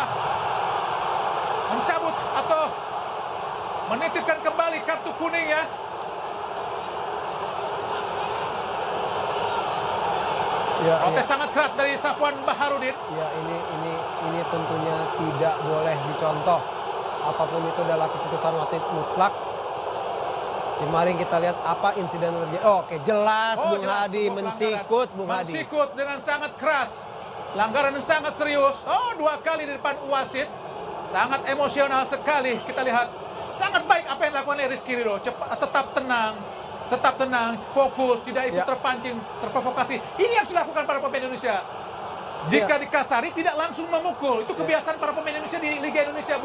mencabut atau menitipkan kembali kartu kuning ya. Ya, Protes sangat keras dari Safwan Baharudin. Ya, ini tentunya tidak boleh dicontoh. Apapun itu adalah keputusan wasit mutlak. Kemarin kita lihat apa insiden terjadi. Oke, jelas Bung jelas, Hadi mensikut Bung Hadi. Mensikut dengan sangat keras. Pelanggaran yang sangat serius. 2 kali di depan wasit. Sangat emosional sekali kita lihat. Sangat baik apa yang dilakukan oleh Rizky Ridho. Tetap tenang, fokus, tidak ikut terpancing, terprovokasi. Ini yang dilakukan para pemain Indonesia. Jika dikasari tidak langsung memukul. Itu kebiasaan para pemain Indonesia di Liga Indonesia,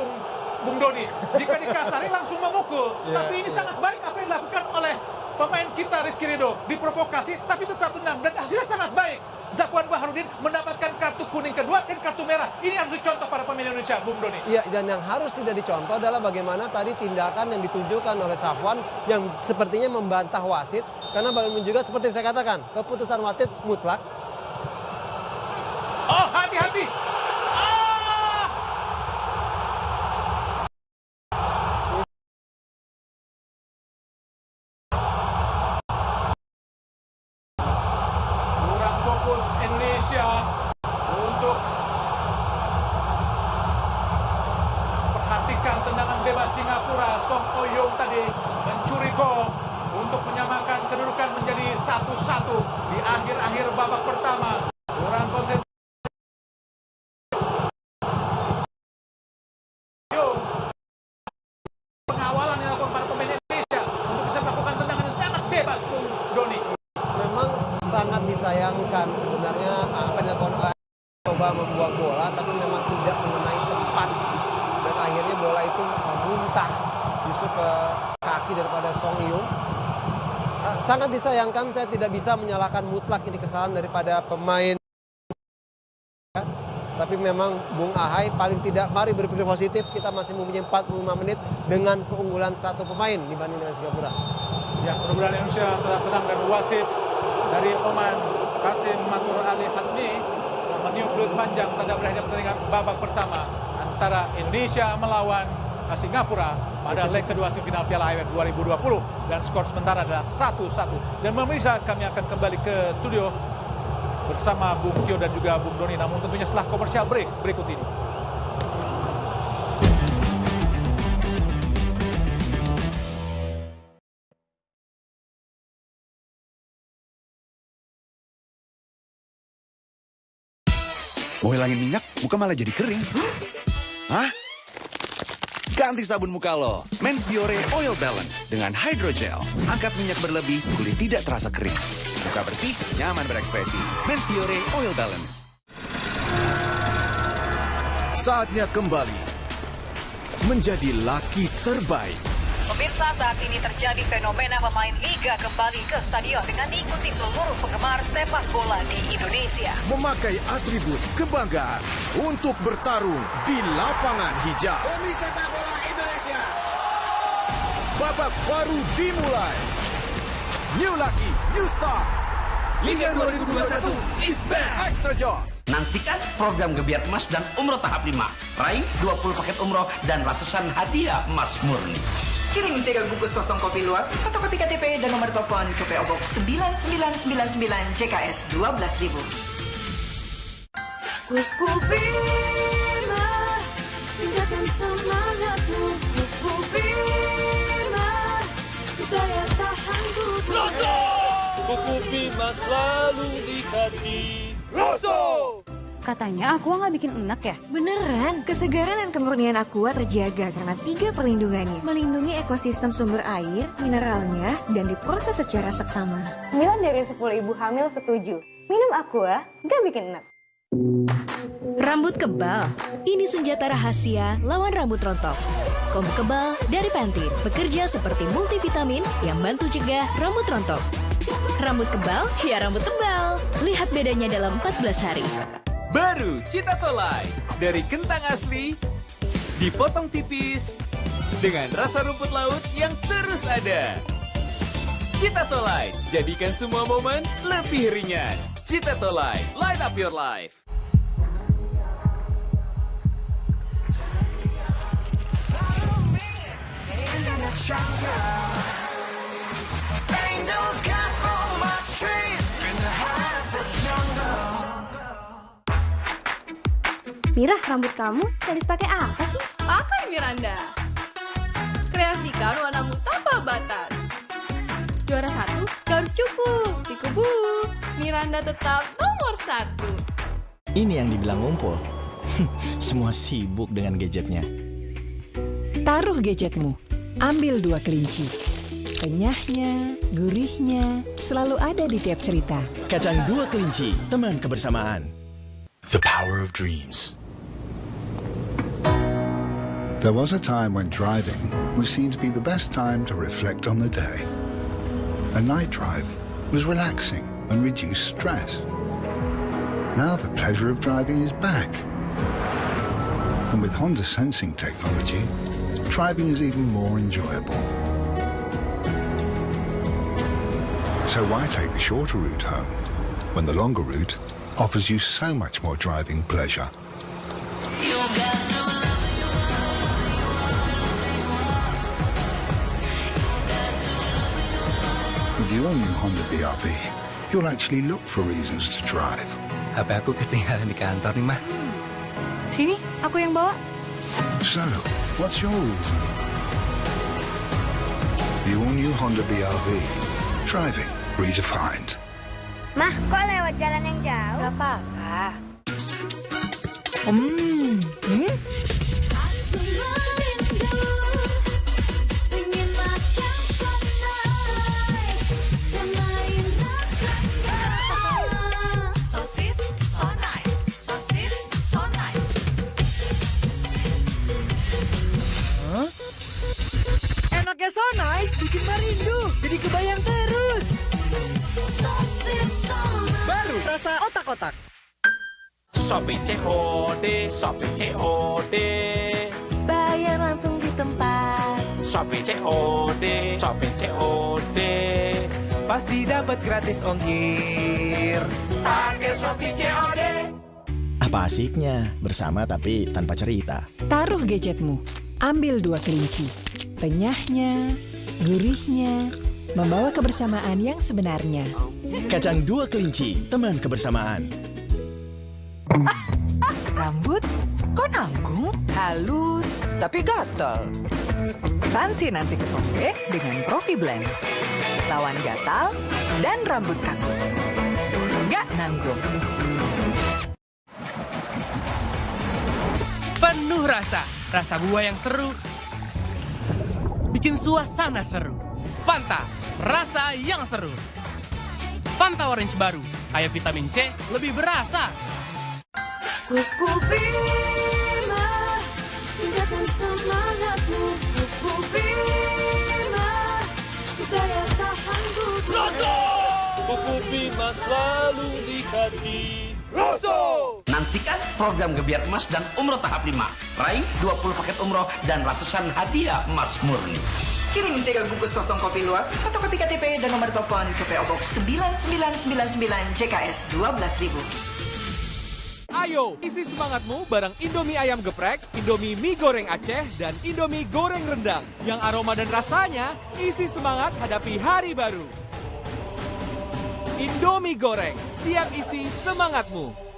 Bung Doni. Jika dikasari langsung memukul. Tapi ini sangat baik apa yang dilakukan oleh pemain kita Rizky Ridho. Diprovokasi tapi tetap tenang dan hasilnya sangat baik. Safwan Baharudin mendapatkan kartu kuning kedua dan kartu merah. Ini harus dicontoh para pemain Indonesia, Bung Doni. Iya, dan yang harus tidak dicontoh adalah bagaimana tadi tindakan yang ditunjukkan oleh Safwan yang sepertinya membantah wasit. Karena bagaimanapun juga seperti saya katakan, keputusan wasit mutlak. Oh, hati-hati. Kurang fokus Indonesia untuk perhatikan tendangan bebas Singapura. Song Oyong tadi mencuri gol untuk menyamakan kedudukan menjadi 1-1 di akhir-akhir babak pertama. Kurang konsentrasi. Pengawalan yang dilakukan para pemain Indonesia untuk bisa melakukan tendangan yang sangat bebas, Bung Doni. Memang sangat disayangkan sebenarnya apa yang dilakukan oleh coba membuang bola tapi memang tidak mengenai tempat dan akhirnya bola itu muntah justru ke kaki daripada Song Hyun. Sangat disayangkan, saya tidak bisa menyalahkan mutlak ini kesalahan daripada pemain. Tapi memang Bung Ahai paling tidak mari berpikir positif, kita masih mempunyai 45 menit dengan keunggulan 1 pemain dibanding dengan Singapura. Ya, mudah-mudahan Indonesia tetap tenang dan wasit dari Oman Kasim Matur Ali Hadni meniup peluit panjang tanda berakhirnya pertandingan babak pertama antara Indonesia melawan Singapura pada leg kedua semifinal Piala AFF 2020 dan skor sementara adalah 1-1. Dan pemirsa, kami akan kembali ke studio bersama Bung Tio dan juga Bung Doni, namun tentunya setelah komersial break berikut ini. Mau hilangin minyak, muka malah jadi kering. Hah? Ganti sabun muka lo, Men's Biore Oil Balance dengan hydrogel. Angkat minyak berlebih, kulit tidak terasa kering. Muka bersih, nyaman berekspresi. Men's Biore Oil Balance. Saatnya kembali menjadi laki terbaik. Pemirsa, saat ini terjadi fenomena pemain Liga kembali ke stadion dengan diikuti seluruh penggemar sepak bola di Indonesia. Memakai atribut kebanggaan untuk bertarung di lapangan hijau. Demi sepak bola Indonesia. Babak baru dimulai. New Lucky, New Star. Liga 2021 is back. Extra Joss. Nantikan program Gebiar Emas dan Umroh Tahap 5. Raih 20 paket umroh dan ratusan hadiah emas murni. Kirim 3 bungkus kosong kopi luwak, fotokopi KTP dan nomor telepon ke PO Box 9999 JKS 12.000. Kuku Bima, tingkatkan semangatmu. Kuku Bima, daya tahan tubuh. Kuku Bima selalu di hati. Katanya Aqua nggak bikin enak ya? Beneran, kesegaran dan kemurnian Aqua terjaga karena 3 perlindungannya. Melindungi ekosistem sumber air, mineralnya, dan diproses secara seksama. 9 dari 10 ibu hamil setuju. Minum Aqua, nggak bikin enak. Rambut kebal, ini senjata rahasia lawan rambut rontok. Kombu kebal dari Pantene bekerja seperti multivitamin yang bantu cegah rambut rontok. Rambut kebal, ya rambut tebal. Lihat bedanya dalam 14 hari. Baru Citatolai dari kentang asli, dipotong tipis, dengan rasa rumput laut yang terus ada. Citatolai, jadikan semua momen lebih ringan. Citatolai, light up your life. Ain't no cat on my streets in the heart of the jungle. Mira, rambut kamu tadi pakai apa sih? Pakai Miranda. Kreasikan warnamu tanpa batas. Juara 1 harus cukup. Dikubu, Miranda tetap nomor 1. Ini yang dibilang ngumpul. Semua sibuk dengan gadgetnya. Taruh gadgetmu. Ambil 2 kelinci. Renyahnya, gurihnya, selalu ada di tiap cerita. Kacang 2 kelinci, teman kebersamaan. The power of dreams. There was a time when driving was seen to be the best time to reflect on the day. A night drive was relaxing and reduced stress. Now the pleasure of driving is back. And with Honda sensing technology, driving is even more enjoyable. So why take the shorter route home when the longer route offers you so much more driving pleasure? With your new Honda BRV, you'll actually look for reasons to drive. HP aku ketinggalan di kantor nih, Mah. Sini, aku yang bawa. So, what's your reason? The all-new Honda BRV. Driving redefined. Mah, kok lewat jalan yang jauh? Gak apa-apa. Enaknya so nice, bikin merindu, jadi kebayang terus. Baru rasa otak-otak. Shopee COD, Shopee COD. Bayar langsung di tempat. Shopee COD, Shopee COD. Pasti dapat gratis ongkir. Pakai Shopee COD. Apa asiknya bersama tapi tanpa cerita? Taruh gadgetmu. Ambil 2 kelinci. Renyahnya, gurihnya, membawa kebersamaan yang sebenarnya. Kacang 2 kelinci, teman kebersamaan. Rambut? Kok nanggung? Halus, tapi gatal. Ganti nanti ke Tombe dengan Profi Blends. Lawan gatal dan rambut kaku. Nggak nanggung. Penuh rasa buah yang seru. Bikin suasana seru. Fanta, rasa yang seru. Fanta Orange baru, kaya vitamin C, lebih berasa. Kuku Bima, tingkatkan semangatmu. Kuku Bima, daya tahan tubuh. Rosso! Kuku Bima selalu di hati. Rosso! Nantikan program Gebiar Emas dan Umroh Tahap 5. Raih 20 paket umroh dan ratusan hadiah emas murni. Kirim 3 bungkus kosong kopi luwak, fotokopi KTP dan nomor telepon ke PO Box 9999 JKS 12.000. Ayo, isi semangatmu bareng Indomie Ayam Geprek, Indomie Mie Goreng Aceh, dan Indomie Goreng Rendang. Yang aroma dan rasanya, isi semangat hadapi hari baru. Indomie Goreng, siap isi semangatmu.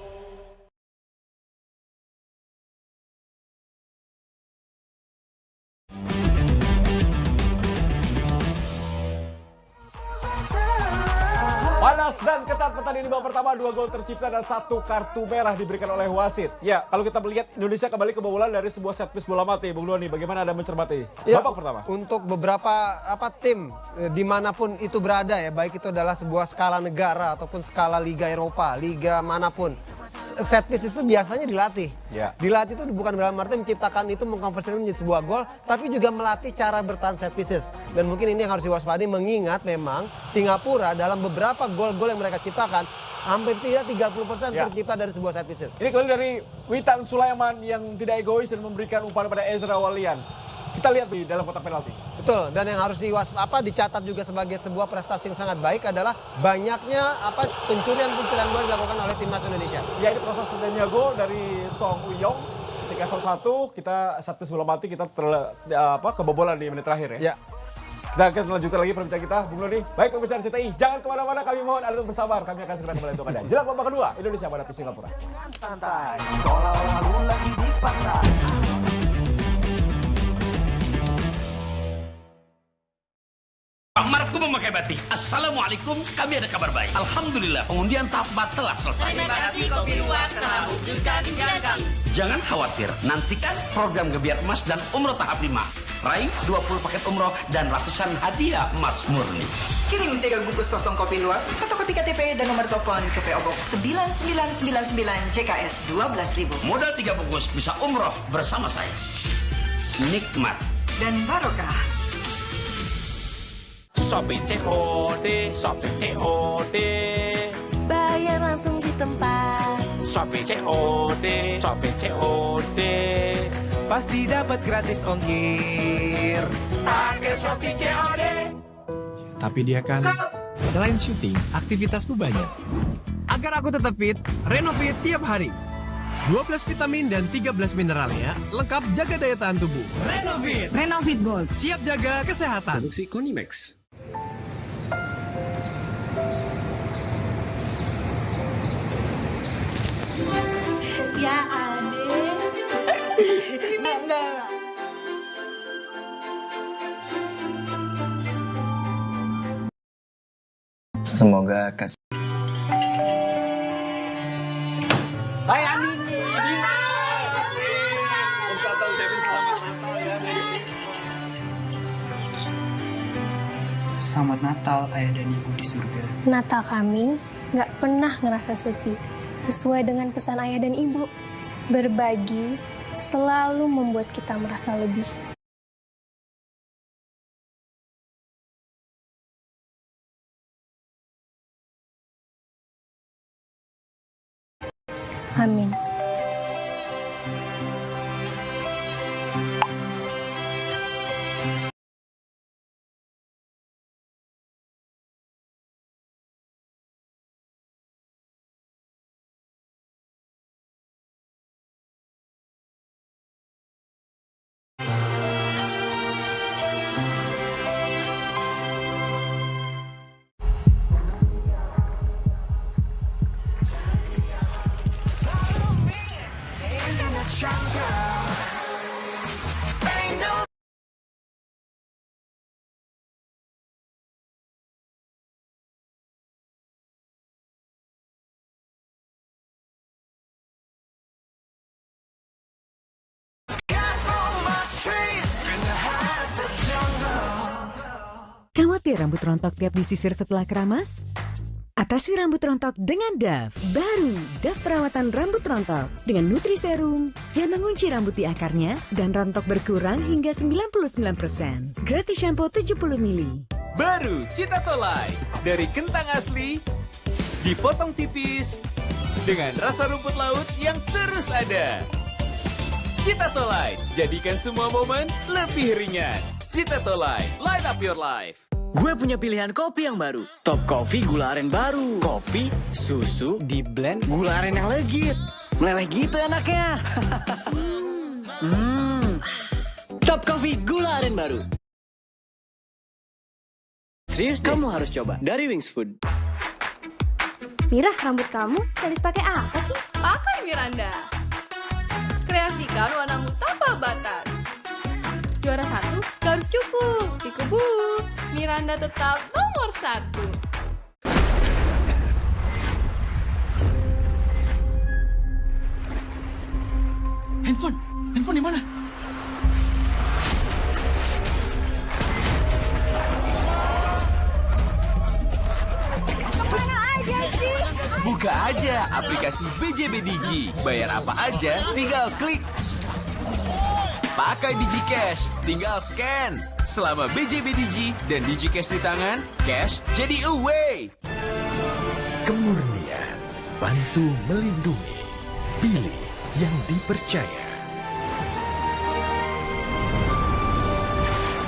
Panas dan ketat pertandingan babak pertama, 2 gol tercipta dan 1 kartu merah diberikan oleh wasit. Ya, kalau kita melihat Indonesia kembali kebobolan dari sebuah set piece bola mati. Bung Doni, bagaimana Anda mencermati babak pertama? Untuk beberapa tim dimanapun itu berada ya, baik itu adalah sebuah skala negara ataupun skala Liga Eropa, Liga manapun. Set piece itu biasanya dilatih. Ya. Dilatih itu bukan dalam arti menciptakan itu, mengkonversikan menjadi sebuah gol, tapi juga melatih cara bertahan set pieces. Dan mungkin ini yang harus diwaspadai, mengingat memang Singapura dalam beberapa gol-gol yang mereka ciptakan hampir tidak 30% tercipta dari sebuah set pieces. Ini kembali dari Witan Sulaiman yang tidak egois dan memberikan umpan pada Ezra Walian. Kita lihat di dalam kotak penalti. Betul, dan yang harus dicatat juga sebagai sebuah prestasi yang sangat baik adalah banyaknya pencurian-pencurian bola dilakukan oleh timnas Indonesia. Ya, ini proses pertandingan gol dari Song Uyong. Ketika 1-1 kita set piece bola mati, kita kebobolan di menit terakhir ya. Kita akan lanjutkan lagi perbincangan kita, Bung Doni. Baik pemirsa RCTI, jangan kemana-mana, kami mohon Anda tetap bersabar. Kami akan segera kembali untuk Anda. Jelang babak kedua, Indonesia menghadapi Singapura. Santai, lalu lagi di pantai. Pak Marco memakai batik. Assalamualaikum, kami ada kabar baik. Alhamdulillah, pengundian tahap 4 telah selesai. Terima kasih Kopi Luwak telah mewujudkan impian kami. Jangan khawatir, nantikan program Gebiar Emas dan Umroh tahap 5. Raih 20 paket umroh dan ratusan hadiah emas murni. Kirim 3 bungkus kosong kopi luwak, fotokopi KTP dan nomor telepon ke PO Box 9999 JKS 12.000. Modal 3 bungkus bisa umroh bersama saya. Nikmat Dan barokah. Shopee COD, Shopee COD. Bayar langsung di tempat. Shopee COD, Shopee COD. Pasti dapat gratis ongkir. Pakai Shopee COD. Tapi dia kan, selain syuting, aktivitasku banyak. Agar aku tetap fit, Renovit tiap hari. 12 vitamin dan 13 mineralnya lengkap jaga daya tahan tubuh. Renovit. Renovit Gold. Siap jaga kesehatan. Produksi Konimax. Ya adek. Enggak. Semoga kasih. Hai Anini, Dimas. Ucap tahun David selamat Natal ya. Selamat Natal Ayah dan Ibu di surga. Natal kami nggak pernah ngerasa sepi. Sesuai dengan pesan ayah dan ibu, berbagi selalu membuat kita merasa lebih. Amin. Khawatir rambut rontok tiap disisir setelah keramas? Atasi rambut rontok dengan Dove. Baru, Dove perawatan rambut rontok dengan Nutriserum yang mengunci rambut di akarnya dan rontok berkurang hingga 99%. Gratis shampoo 70 ml. Baru Citatolai dari kentang asli, dipotong tipis dengan rasa rumput laut yang terus ada. Citatolai, jadikan semua momen lebih ringan. Citatolai, light up your life. Gue punya pilihan kopi yang baru. Top Coffee gula aren baru. Kopi, susu, di blend gula aren yang legit. Meleleh gitu enaknya. Top Coffee gula aren baru. Serius deh. Kamu harus coba dari Wings Food. Mira, rambut kamu garis pakai apa sih? Pakai Miranda. Kreasikan warnamu tanpa batas. Juara 1, garis cukup. Dikebu, Miranda tetap nomor 1. Handphone di mana? Kemana aja sih? Buka aja aplikasi BJB Digi. Bayar apa aja, tinggal klik. Pakai DigiCash, tinggal scan. Selama BJB Digi dan DigiCash di tangan, cash jadi away. Kemurnian, bantu melindungi. Pilih yang dipercaya.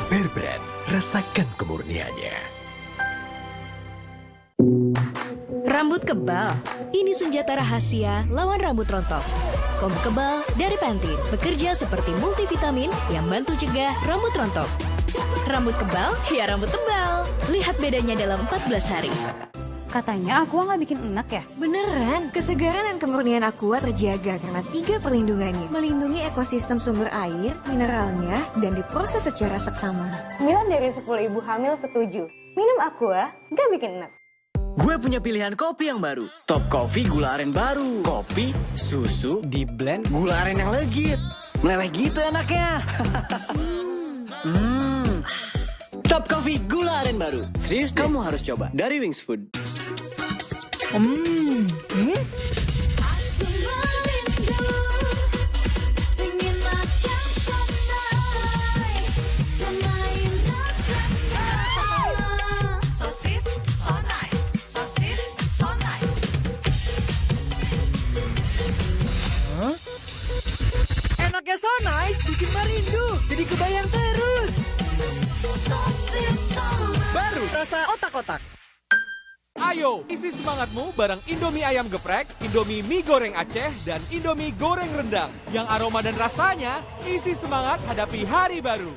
Bear Brand, rasakan kemurniannya. Rambut kebal, ini senjata rahasia lawan rambut rontok. Kombu kebal dari Pantene bekerja seperti multivitamin yang bantu cegah rambut rontok. Rambut kebal, ya rambut tebal. Lihat bedanya dalam 14 hari. Katanya Aqua nggak bikin enak ya? Beneran, kesegaran dan kemurnian Aqua terjaga karena 3 perlindungannya. Melindungi ekosistem sumber air, mineralnya, dan diproses secara seksama. 9 dari 10 ibu hamil setuju. Minum Aqua, nggak bikin enak. Gue punya pilihan kopi yang baru. Top Coffee gula aren baru. Kopi, susu, di blend gula aren yang legit. Meleleh gitu enaknya. Top Coffee gula aren baru. Serius deh, kamu harus coba dari Wings Food. Enaknya so nice, bikin merindu. Jadi kebayang terus. Baru rasa otak-otak. Ayo, isi semangatmu bareng Indomie ayam geprek, Indomie mie goreng Aceh, dan Indomie goreng rendang. Yang aroma dan rasanya, isi semangat hadapi hari baru.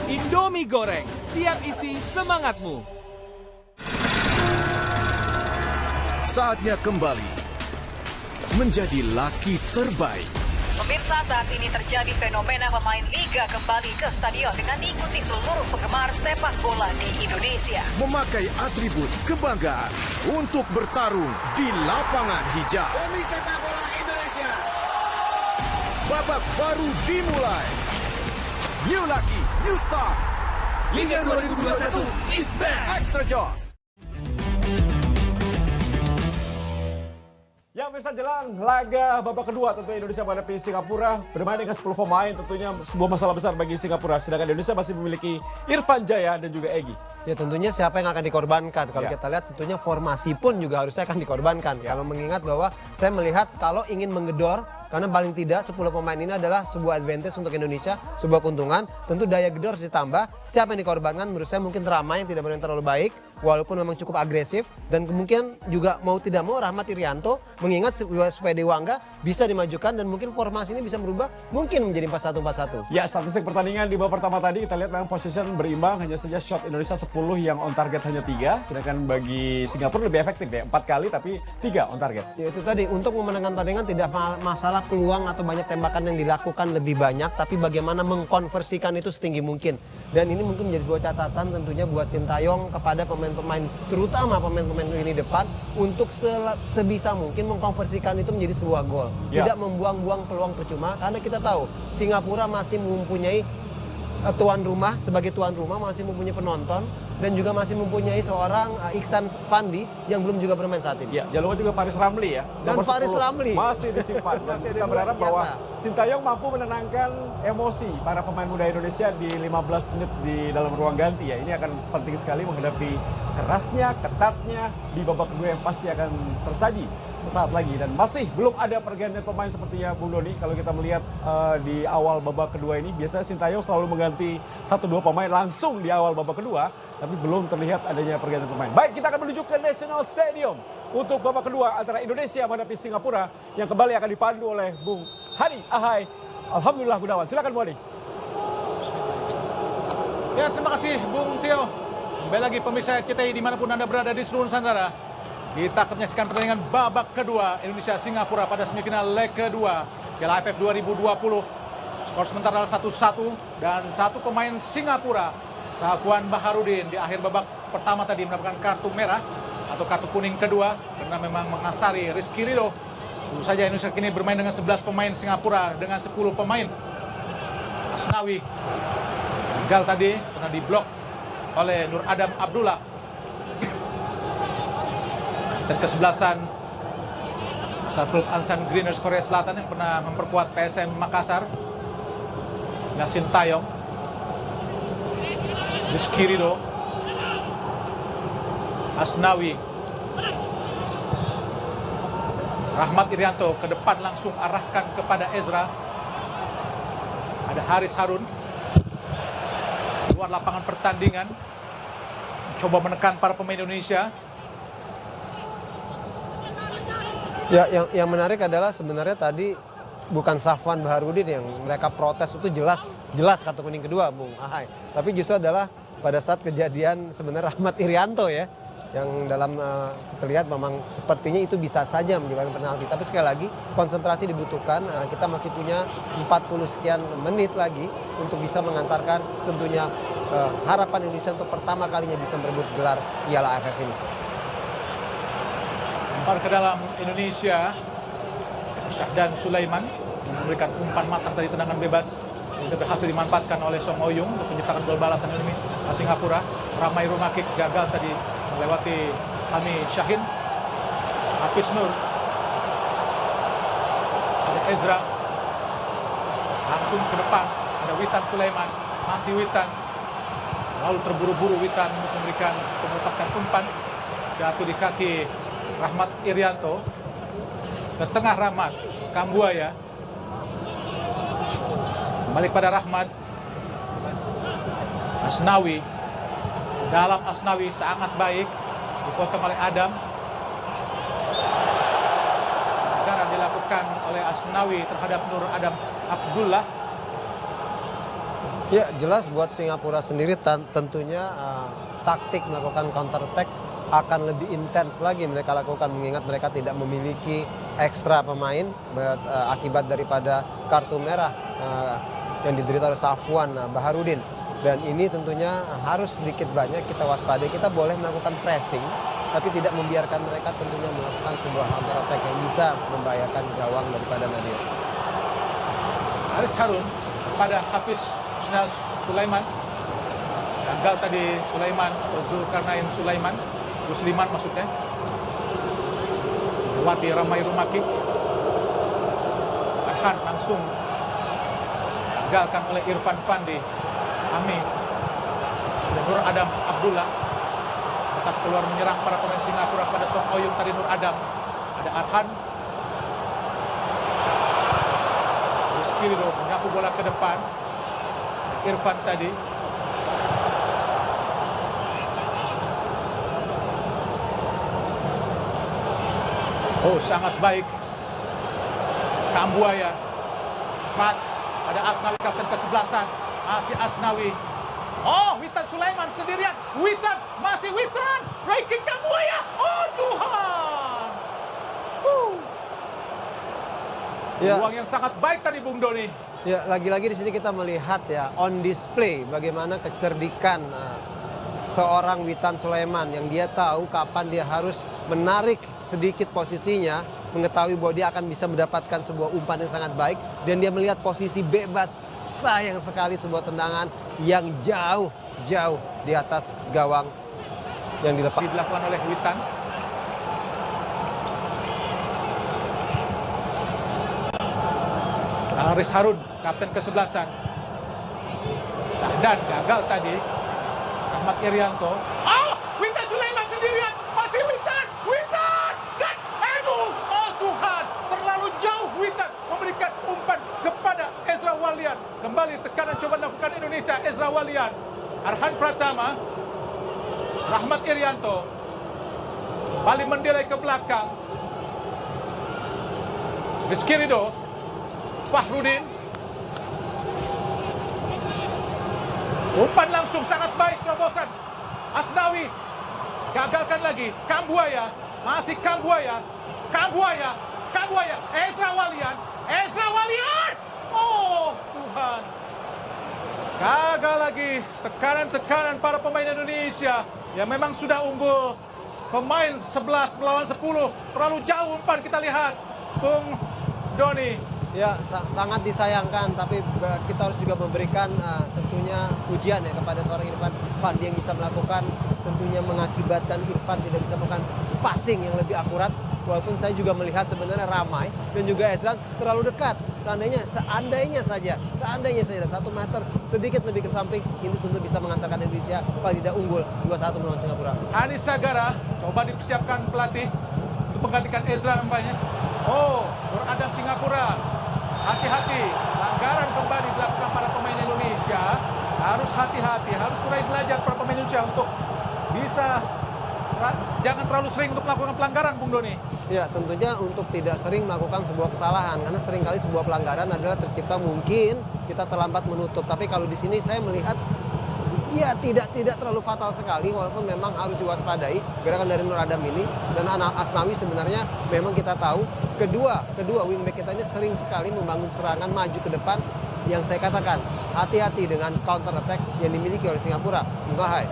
Indomie goreng, siap isi semangatmu. Saatnya kembali menjadi laki terbaik. Pemirsa, saat ini terjadi fenomena pemain Liga kembali ke stadion dengan diikuti seluruh penggemar sepak bola di Indonesia. Memakai atribut kebanggaan untuk bertarung di lapangan hijau. Demi sepak bola Indonesia. Babak baru dimulai. New Lucky, New Star. Liga 2021 is back. Extra Joss. Ya, pemirsa, jelang laga babak kedua tentu Indonesia menghadapi Singapura bermain dengan 10 pemain, tentunya sebuah masalah besar bagi Singapura. Sedangkan Indonesia masih memiliki Irfan Jaya dan juga Egy. Ya, tentunya siapa yang akan dikorbankan. Kalau kita lihat tentunya formasi pun juga harusnya akan dikorbankan. Kalau mengingat bahwa saya melihat kalau ingin menggedor, karena paling tidak 10 pemain ini adalah sebuah advantage untuk Indonesia, sebuah keuntungan. Tentu daya gedor harus ditambah. Siapa yang dikorbankan menurut saya mungkin Rama yang tidak bermain terlalu baik, walaupun memang cukup agresif. Dan kemungkinan juga mau tidak mau Rahmat Irianto mengingat supaya Dewangga bisa dimajukan dan mungkin formasi ini bisa merubah mungkin menjadi 4-1-4-1. Ya, statistik pertandingan di babak pertama tadi kita lihat memang position berimbang, hanya saja shot Indonesia 10 yang on target hanya 3. Sedangkan bagi Singapura lebih efektif ya, 4 kali tapi 3 on target. Ya itu tadi, untuk memenangkan pertandingan tidak masalah peluang atau banyak tembakan yang dilakukan lebih banyak, tapi bagaimana mengkonversikan itu setinggi mungkin. Dan ini mungkin menjadi sebuah catatan tentunya buat Sintayong kepada pemain-pemain, terutama pemain-pemain lini depan, untuk sebisa mungkin mengkonversikan itu menjadi sebuah gol. Tidak membuang-buang peluang percuma, karena kita tahu Singapura masih mempunyai tuan rumah, sebagai tuan rumah masih mempunyai penonton dan juga masih mempunyai seorang Iksan Fandi yang belum juga bermain saat ini. Ya, jangan lupa juga Faris Ramli ya. Dan Faris Ramli masih disimpan. Dan kita berharap bahwa Sintayong mampu menenangkan emosi para pemain muda Indonesia di 15 menit di dalam ruang ganti ya. Ini akan penting sekali menghadapi kerasnya, ketatnya di babak kedua yang pasti akan tersaji sesaat lagi. Dan masih belum ada pergantian pemain sepertinya Bung Doni. Kalau kita melihat di awal babak kedua ini, biasanya Sintayong selalu mengganti 1-2 pemain langsung di awal babak kedua, tapi belum terlihat adanya pergantian pemain. Baik, kita akan menuju ke National Stadium untuk babak kedua antara Indonesia menghadapi Singapura yang kembali akan dipandu oleh Bung Hani Ahai Alhamdulillah Gunawan. Silakan Bung Hani. Ya, terima kasih Bung Tio. Kembali lagi pemirsa CTI dimanapun Anda berada di seluruh Nusantara. Kita akan menyaksikan pertandingan babak kedua Indonesia-Singapura pada semifinal leg kedua Piala AFF 2020. Skor sementara 1-1 dan satu pemain Singapura, Safwan Baharudin, di akhir babak pertama tadi mendapatkan kartu merah atau kartu kuning kedua karena memang mengasari Rizky Ridho. Tentu saja Indonesia kini bermain dengan 11 pemain, Singapura dengan 10 pemain. Asnawi gagal tadi karena diblok oleh Nur Adam Abdullah. Dan kesebelasan Satrul Ansan Greeners Korea Selatan yang pernah memperkuat PSM Makassar, Sintayong, Rizky Ridho, Asnawi, Rahmat Irianto ke depan langsung arahkan kepada Ezra. Ada Haris Harun luar lapangan pertandingan, coba menekan para pemain Indonesia. Ya, yang menarik adalah sebenarnya tadi bukan Safwan Baharudin yang mereka protes itu jelas kartu kuning kedua, Bung Ahai. Tapi justru adalah pada saat kejadian sebenarnya Rahmat Irianto ya, yang dalam terlihat memang sepertinya itu bisa saja menyebabkan penalti. Tapi sekali lagi konsentrasi dibutuhkan. Kita masih punya 40 sekian menit lagi untuk bisa mengantarkan tentunya harapan Indonesia untuk pertama kalinya bisa merebut gelar Piala AFF ini. Umpan ke dalam Indonesia, Syahdan Sulaiman memberikan umpan matang dari tendangan bebas. Itu berhasil dimanfaatkan oleh Song Oyung untuk menciptakan gol balasan Indonesia. Singapura, Ramai Rumakik gagal tadi melewati Hami Syahin. Hafiz Nur, ada Ezra, langsung ke depan ada Witan Sulaiman, masih Witan, lalu terburu-buru Witan untuk memberikan melepaskan umpan, jatuh di kaki Rahmat Irianto. Ke tengah Rahmat, Kambuaya balik pada Rahmat. Asnawi, dalam Asnawi sangat baik, dipotong oleh Adam. Pelanggaran dilakukan oleh Asnawi terhadap Nur Adam Abdullah. Ya jelas buat Singapura sendiri tentunya taktik melakukan counter attack akan lebih intens lagi mereka lakukan, mengingat mereka tidak memiliki ekstra pemain akibat daripada kartu merah yang diderita oleh Safwan Baharudin. Dan ini tentunya harus sedikit banyak kita waspadai. Kita boleh melakukan pressing, tapi tidak membiarkan mereka tentunya melakukan sebuah counter attack yang bisa membahayakan gawang daripada Nadir. Haris Harun pada Hafiz Sulaiman. Gagal tadi Sulaiman atau Zulkarnain Sulaiman. Musliman maksudnya. Lewati Ramai Rumakik. Arhan langsung gagalkan oleh Irfan Fandi. Ami dan Nur Adam Abdullah tetap keluar menyerang para pemain Singapura pada Song Oyung tadi. Nur Adam, ada Arhan, Rizky Ridho menyapu bola ke depan. Irfan tadi sangat baik. Kambuaya, Mat, ada Asnawi kapten ke-11. Masih Asnawi. Witan Sulaiman sendirian. Witan, masih Witan. Breaking Kambuaya. Tuhan. Peluang yang sangat baik tadi Bung Doni. Ya, lagi-lagi di sini kita melihat ya on display bagaimana kecerdikan seorang Witan Sulaiman yang dia tahu kapan dia harus menarik sedikit posisinya, mengetahui bahwa dia akan bisa mendapatkan sebuah umpan yang sangat baik, dan dia melihat posisi bebas. Sayang sekali sebuah tendangan yang jauh di atas gawang yang dilakukan oleh Witan. Haris Harun, kapten ke-11. Dan gagal tadi. Rahmat Irianto. Witan Sulaiman sendirian. Masih Witan. Dan aduh. Tuhan. Terlalu jauh Witan memberikan umpan kepada Ezra Walian. Kembali tekanan coba dilakukan Indonesia. Ezra Walian. Arhan Pratama. Rahmat Irianto. Kembali mendelai ke belakang. Rizky Ridho. Fahrudin. Umpan langsung sangat baik terobosan. Asnawi. Gagalkan lagi. Kambuaya. Masih Kambuaya. Ezra Walian. Tuhan. Gagal lagi. Tekanan para pemain Indonesia yang memang sudah unggul. Pemain 11 melawan 10. Terlalu jauh umpan kita lihat. Bung Doni. Ya, sangat disayangkan, tapi kita harus juga memberikan tentunya pujian ya kepada seorang Irfan Fandi yang bisa melakukan, tentunya mengakibatkan Irfan tidak bisa melakukan passing yang lebih akurat. Walaupun saya juga melihat sebenarnya Ramai dan juga Ezra terlalu dekat. Seandainya saja 1 meter sedikit lebih ke samping, ini tentu bisa mengantarkan Indonesia paling tidak unggul 2-1 melawan Singapura. Hanis Sagara coba dipersiapkan pelatih untuk menggantikan Ezra nampaknya. Nur Adam Singapura. Hati-hati, pelanggaran kembali dilakukan para pemain Indonesia. Harus hati-hati, harus mulai belajar para pemain Indonesia untuk bisa jangan terlalu sering untuk melakukan pelanggaran, Bung Doni. Ya, tentunya untuk tidak sering melakukan sebuah kesalahan, karena seringkali sebuah pelanggaran adalah tercipta mungkin kita terlambat menutup. Tapi kalau di sini saya melihat ya tidak terlalu fatal sekali, walaupun memang harus diwaspadai gerakan dari Nur Adam ini. Dan Asnawi sebenarnya memang kita tahu kedua wingback kita ini sering sekali membangun serangan maju ke depan, yang saya katakan hati-hati dengan counter attack yang dimiliki oleh Singapura. Bung Ahai.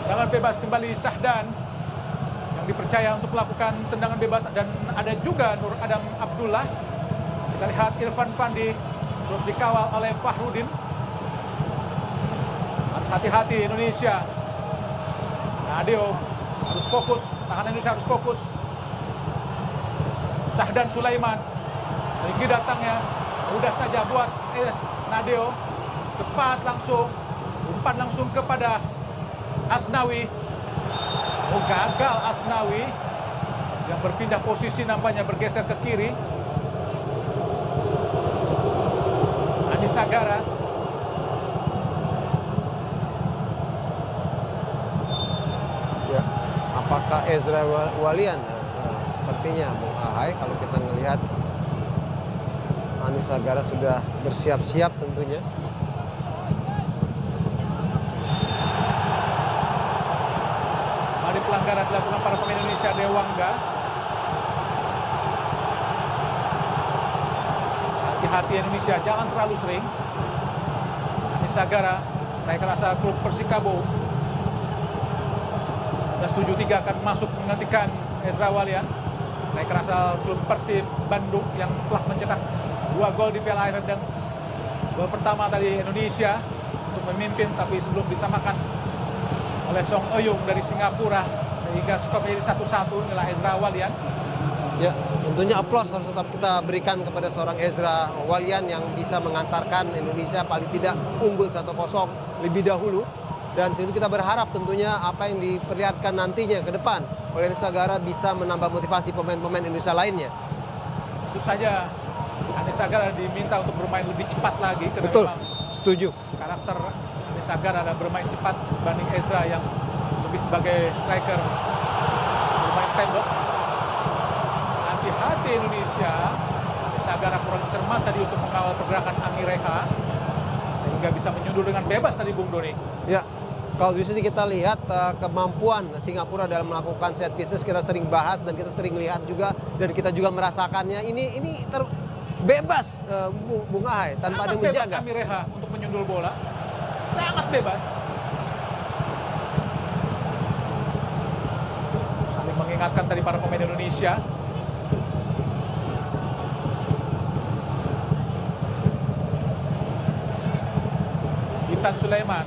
Tendangan bebas kembali Sahdan yang dipercaya untuk melakukan tendangan bebas, dan ada juga Nur Adam Abdullah. Kita lihat Irfan Fandi terus dikawal oleh Fahrudin. Harus hati-hati Indonesia. Nadeo harus fokus, tahanan Indonesia harus fokus. Sahdan Sulaiman tinggi datangnya, mudah saja buat Nadeo, cepat langsung, umpan langsung kepada Asnawi. Oh, gagal Asnawi yang berpindah posisi, nampaknya bergeser ke kiri. Anis Sagara. Ya, apakah Ezra Walian? Sepertinya Bung Ahai, kalau kita melihat Anis Sagara sudah bersiap-siap tentunya. Pelanggaran dilakukan para pemain Indonesia. Dewangga, hati-hati Indonesia, jangan terlalu sering. Anis Sagara, striker asal klub Persikabo 1973 akan masuk menggantikan Ezra Walian, striker asal klub Persib Bandung yang telah mencetak 2 gol di Piala AFF, dan gol pertama tadi Indonesia untuk memimpin, tapi sebelum disamakan oleh Song Oyung dari Singapura, sehingga skor menjadi 1-1. Inilah Ezra Walian. Ya, tentunya aplaus harus tetap kita berikan kepada seorang Ezra Walian yang bisa mengantarkan Indonesia paling tidak unggul 1-0 lebih dahulu. Dan situ kita berharap tentunya apa yang diperlihatkan nantinya ke depan oleh Anis Sagara bisa menambah motivasi pemain-pemain Indonesia lainnya. Tentu saja Anis Sagara diminta untuk bermain lebih cepat lagi. Betul, setuju. Karakter Anis Sagara adalah bermain cepat dibanding Ezra yang lebih sebagai striker bermain tembok. Hati-hati Indonesia. Anis Sagara kurang cermat tadi untuk mengawal pergerakan Amireha sehingga bisa menyundul dengan bebas tadi, Bung Doni. Ya, kalau di sini kita lihat kemampuan Singapura dalam melakukan set pieces, kita sering bahas dan kita sering lihat juga, dan kita juga merasakannya. Ini bebas Bung Ahai, tanpa ada yang menjaga. Amireha untuk menyundul bola sangat bebas. Saling mengingatkan tadi para pemain Indonesia. Witan Sulaiman,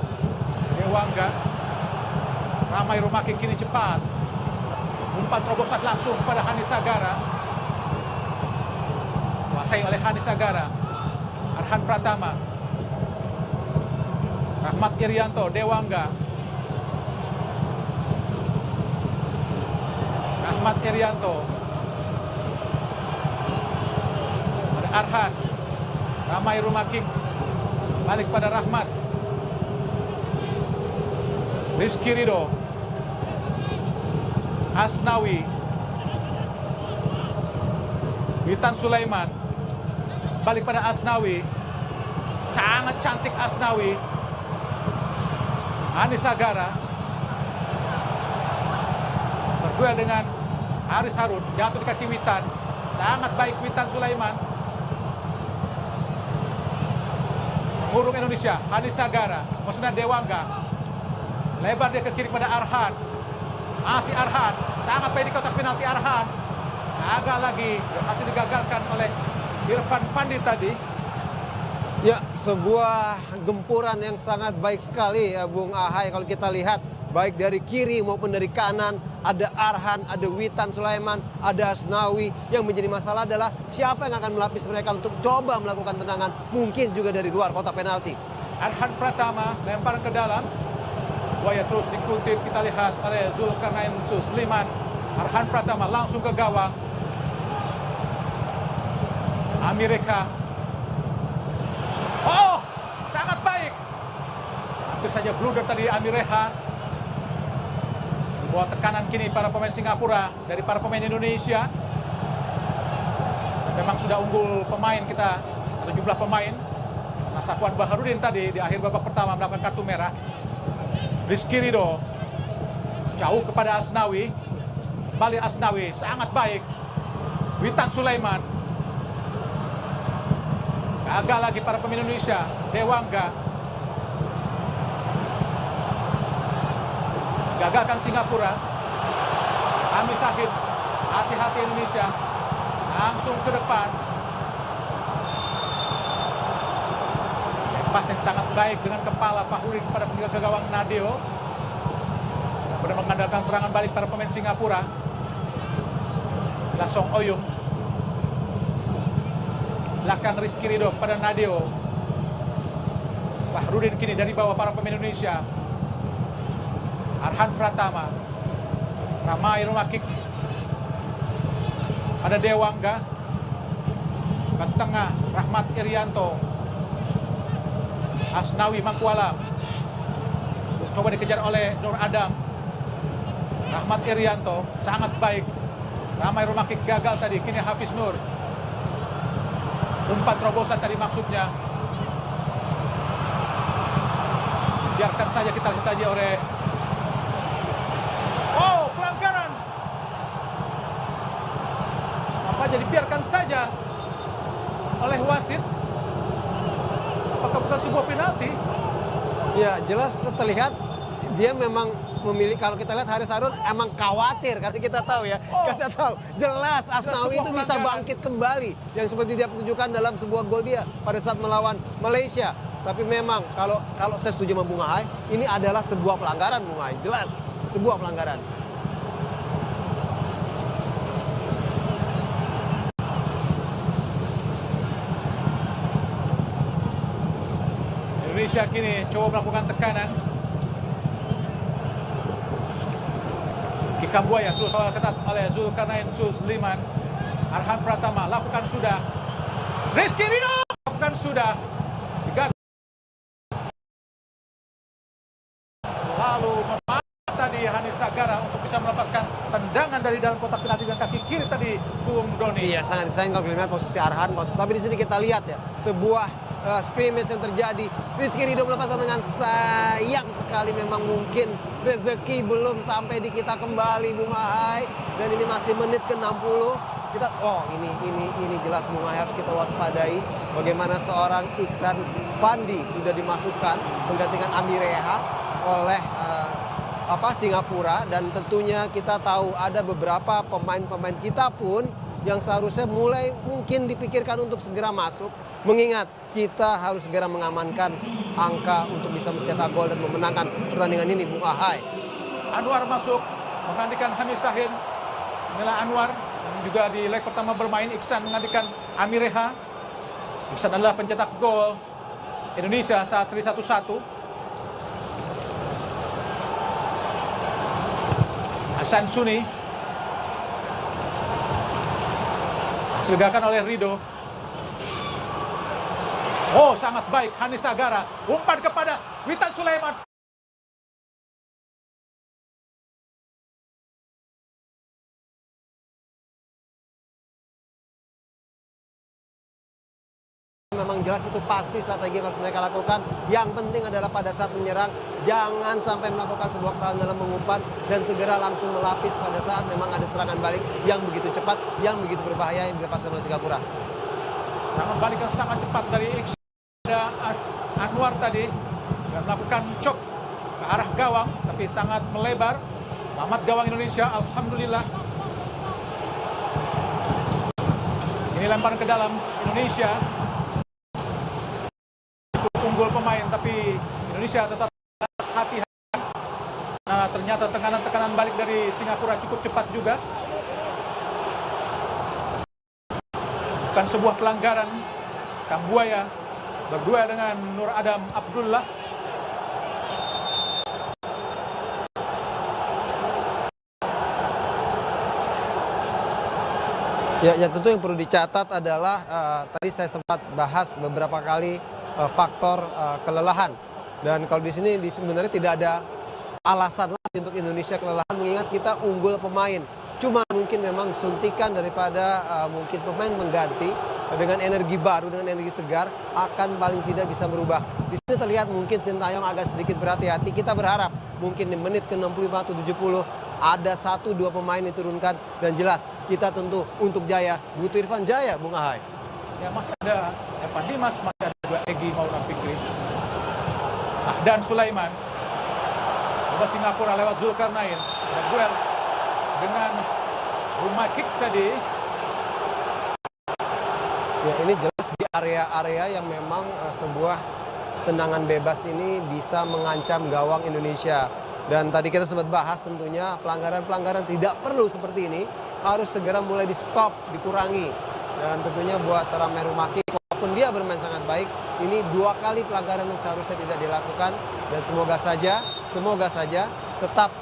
Dewangga, Ramai Rumaki kini cepat. Umpan terobosan langsung pada Anis Sagara. Kuasai oleh Anis Sagara. Arhan Pratama, Rahmat Irianto, Dewangga. Rahmat Irianto. Pada Arhan. Ramai Rumaking. Balik pada Rahmat. Rizky Ridho. Asnawi. Witan Sulaiman. Balik pada Asnawi. Sangat cantik Asnawi. Anis Sagara. Berduel dengan Haris Harun. Jatuh di kaki Witan. Sangat baik Witan Sulaiman. Mengurung Indonesia. Anis Sagara. Maksudnya Dewangga. Lebar dia ke kiri pada Arhan. Masih Arhan. Sangat baik di kotak penalti Arhan. Gagal lagi. Berhasil digagalkan oleh Irfan Fandi tadi. Ya, sebuah gempuran yang sangat baik sekali ya Bung Ahai. Kalau kita lihat baik dari kiri maupun dari kanan, ada Arhan, ada Witan Sulaiman, ada Asnawi. Yang menjadi masalah adalah siapa yang akan melapis mereka untuk coba melakukan tendangan, mungkin juga dari luar kotak penalti. Arhan Pratama lempar ke dalam. Buaya terus dikutip, kita lihat oleh Zulkarnain Susliman. Arhan Pratama langsung ke gawang. Amerika. Oh, sangat baik. Hampir saja blunder tadi Amireha. Buat tekanan kini para pemain Singapura dari para pemain Indonesia. Dan memang sudah unggul pemain kita, atau jumlah pemain. Nah, Safwan Baharudin tadi di akhir babak pertama mendapatkan kartu merah. Rizky Ridho jauh kepada Asnawi. Kembali Asnawi, sangat baik. Witan Sulaiman. Gagal lagi para pemain Indonesia. Dewangga. Gagalkan Singapura. Hamis Sahid. Hati-hati Indonesia. Langsung ke depan. Pas yang sangat baik dengan kepala Fahrudin kepada penjaga gawang Nadeo. Kemudian mengandalkan serangan balik para pemain Singapura. Song Oyung. Belakang Rizky Ridho kepada Nadeo. Fahrudin kini dari bawah para pemain Indonesia. Arhan Pratama. Ramai Romakik. Ada Dewangga. Ke tengah Rahmat Irianto. Asnawi Mangkualam. Coba dikejar oleh Nur Adam. Rahmat Irianto sangat baik. Ramai Romakik gagal tadi. Kini Hafiz Nur. Umpan terobosan tadi maksudnya. Biarkan saja kita lihat aja oleh. Oh, pelanggaran. Apa jadi biarkan saja oleh wasit? Apakah bukan sebuah penalti? Ya, jelas terlihat dia memang memilih. Kalau kita lihat Haris Harun emang khawatir karena kita tahu ya, kita tahu jelas Asnawi itu bisa bangkit kembali yang seperti dia tunjukkan dalam sebuah gol dia pada saat melawan Malaysia. Tapi memang kalau saya setuju sama Bung Ahai, ini adalah sebuah pelanggaran Bung Ahai, jelas sebuah pelanggaran. Indonesia kini coba melakukan tekanan. Kambuaya terus ketat oleh Zulkarnain Susliman. Arhan Pratama lakukan sudah. Rizky Ridho lakukan sudah. Lalu memata di Hanis Sagara untuk bisa melepaskan tendangan dari dalam kotak penalti dan kaki kiri tadi Bung Doni. Iya, sangat disayang kalau melihat posisi Arhan. Tapi di sini kita lihat ya sebuah scrimmage yang terjadi. Rizky Ridho melepaskan dengan sayang sekali, memang mungkin rezeki belum sampai di kita kembali Bung Ahai. Dan ini masih menit ke-60. Kita ini jelas Bung Ahai, harus kita waspadai bagaimana seorang Iksan Fandi sudah dimasukkan menggantikan Amireha oleh Singapura, dan tentunya kita tahu ada beberapa pemain-pemain kita pun yang seharusnya mulai mungkin dipikirkan untuk segera masuk, mengingat kita harus segera mengamankan angka untuk bisa mencetak gol dan memenangkan pertandingan ini Bung Ahai. Anwar masuk menggantikan Hamis Sahid. Inilah Anwar yang juga di leg pertama bermain. Iksan menggantikan Amireha. Iksan adalah pencetak gol Indonesia saat seri 1-1. Hasan Suni dilegakan oleh Ridho. Oh, sangat baik Hanis Sagara. Umpan kepada Witan Sulaiman. Memang jelas itu pasti strategi yang harus mereka lakukan. Yang penting adalah pada saat menyerang, jangan sampai melakukan sebuah kesalahan dalam mengumpan dan segera langsung melapis pada saat memang ada serangan balik yang begitu cepat, yang begitu berbahaya yang dilepaskan oleh Singapura. Serangan balik yang sangat cepat dari Iksan. Ada Anwar tadi yang melakukan chop ke arah gawang, tapi sangat melebar. Selamat gawang Indonesia, alhamdulillah. Ini lemparan ke dalam Indonesia. Unggul pemain, tapi Indonesia tetap hati-hati. Nah, ternyata tekanan balik dari Singapura cukup cepat juga. Bukan sebuah pelanggaran. Kambuaya berdua dengan Nur Adam Abdullah. Ya tentu yang perlu dicatat adalah tadi saya sempat bahas beberapa kali faktor kelelahan, dan kalau di sini sebenarnya tidak ada alasan untuk Indonesia kelelahan mengingat kita unggul pemain. Cuma mungkin memang suntikan daripada mungkin pemain mengganti dengan energi baru, dengan energi segar akan paling tidak bisa berubah. Di sini terlihat mungkin Sintayong agak sedikit berhati-hati. Kita berharap mungkin di menit ke-65 atau 70 ada 1-2 pemain diturunkan dan jelas kita tentu untuk Jaya butuh Irfan Jaya, Bung Ahai. Ya masih ada Evan Dimas, masih ada juga Egy Maulana Fikri, Sahdan Sulaiman. Coba Singapura lewat Zulkarnain. Ada duel dengan rumah kick tadi. Ya, ini jelas di area-area yang memang sebuah tendangan bebas ini bisa mengancam gawang Indonesia. Dan tadi kita sempat bahas tentunya pelanggaran-pelanggaran tidak perlu seperti ini harus segera mulai di stop, dikurangi. Dan tentunya buat Ramai Rumaki walaupun dia bermain sangat baik, ini 2 kali pelanggaran yang seharusnya tidak dilakukan dan semoga saja tetap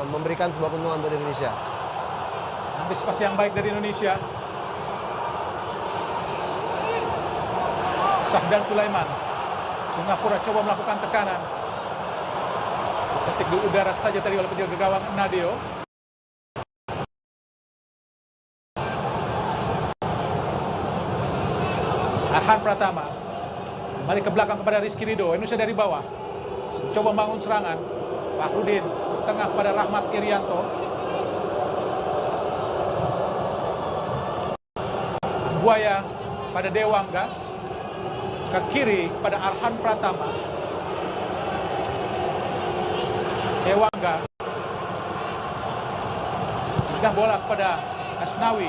memberikan sebuah keuntungan buat Indonesia. Antisipasi yang baik dari Indonesia. Sahdan Sulaiman. Singapura coba melakukan tekanan. Ketik di udara saja tadi oleh penjaga gawang Nadio. Arhan Pratama kembali ke belakang kepada Rizky Ridho. Indonesia dari bawah coba membangun serangan. Fahrudin tengah kepada Rahmat Irianto. Buaya pada Dewangga, ke kiri pada Arhan Pratama. Dewangga sudah bola kepada Asnawi.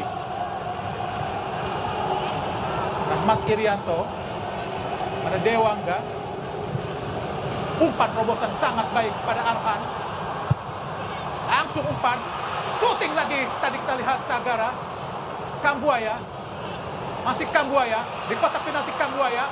Rahmat Irianto pada Dewangga. Umpan terobosan sangat baik pada Arhan. Langsung umpan. Shooting lagi. Tadi kita lihat Sagara. Kambuaya. Masih Kambuaya. Di kotak penalti Kambuaya.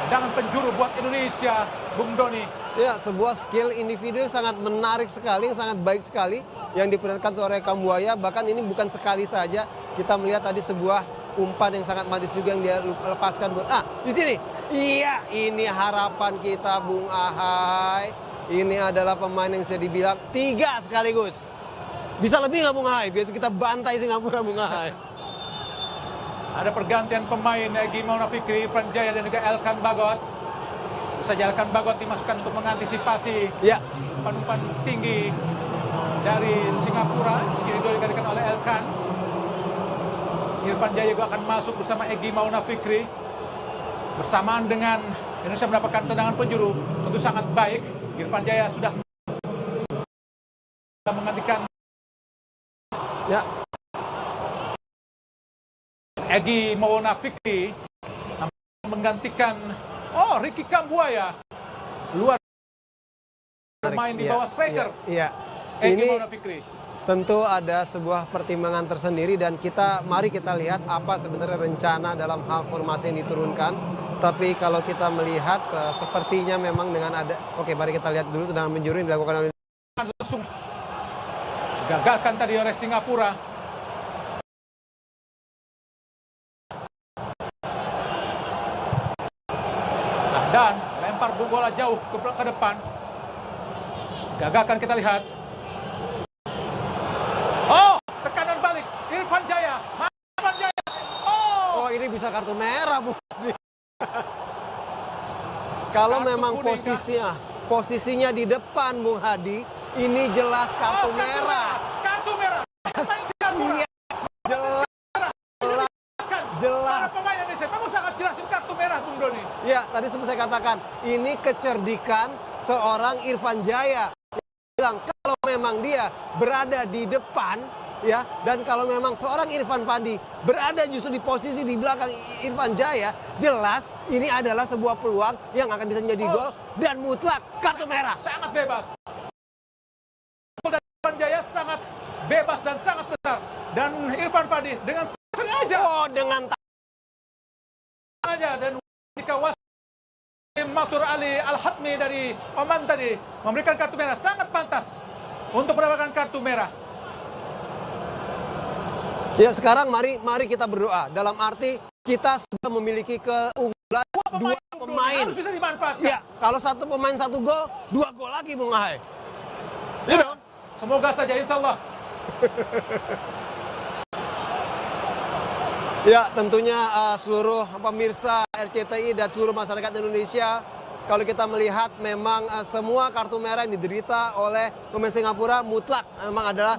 Dengan penjuru buat Indonesia, Bung Doni. Ya, sebuah skill individu sangat menarik sekali, sangat baik sekali yang diperlihatkan oleh Kambuaya. Bahkan ini bukan sekali saja. Kita melihat tadi sebuah umpan yang sangat manis juga yang dia lepaskan buat di sini. Iya, ini harapan kita, Bung Ahai. Ini adalah pemain yang sudah dibilang 3 sekaligus. Bisa lebih nggak, Bung Ahai? Biasa kita bantai Singapura, Bung Ahai. Ada pergantian pemain Egy Maulana Fikri, Irfan Jaya dan juga Elkan Bagot. Bisa Elkan Bagot dimasukkan untuk mengantisipasi umpan-umpan tinggi dari Singapura. Sekali dua dikatakan oleh Elkan. Irfan Jaya juga akan masuk bersama Egy Maulana Fikri. Bersamaan dengan Indonesia mendapatkan tendangan penjuru, tentu sangat baik. Irfan Jaya sudah menggantikan Egy Maulana Fikri menggantikan Ricky Kambuaya. Luar bermain di bawah striker. Egy Maulana Fikri. Tentu ada sebuah pertimbangan tersendiri dan mari kita lihat apa sebenarnya rencana dalam hal formasi yang diturunkan. Tapi kalau kita melihat sepertinya memang dengan ada, mari kita lihat dulu tendangan penjuru yang dilakukan oleh langsung gagalkan tadi oleh Singapura. Dan lempar bola jauh ke depan. Gagalkan kita lihat. Tekanan balik Irfan Jaya. Irfan Jaya. Ini bisa kartu merah, Bu. Kalau memang posisinya di depan, Bung Hadi, ini jelas kartu merah. Kartu merah. Iya, jelas. Pemain Indonesia memang sangat jelas ini kartu merah, Bung Doni. Ya, tadi seperti saya katakan, ini kecerdikan seorang Irfan Jaya. Bilang kalau memang dia berada di depan, dan kalau memang seorang Irfan Fandi berada justru di posisi di belakang Irfan Jaya, jelas ini adalah sebuah peluang yang akan bisa menjadi gol dan mutlak kartu merah. Sangat bebas. Dan Irfan Jaya sangat bebas dan sangat besar. Dan Irfan Fandi dengan sengaja. Dengan sengaja. Dan ketika Matur Ali Al-Hatmi dari Oman tadi memberikan kartu merah, sangat pantas untuk mendapatkan kartu merah. Ya, sekarang mari kita berdoa. Dalam arti kita sudah memiliki keunggulan Dua pemain harus bisa dimanfaatkan. Ya, kalau satu pemain 1 gol, 2 gol lagi Bung Ahai. Ya dong. Semoga saja, insya Allah. Ya, tentunya seluruh pemirsa RCTI dan seluruh masyarakat Indonesia, kalau kita melihat memang semua kartu merah yang diderita oleh pemain Singapura mutlak memang adalah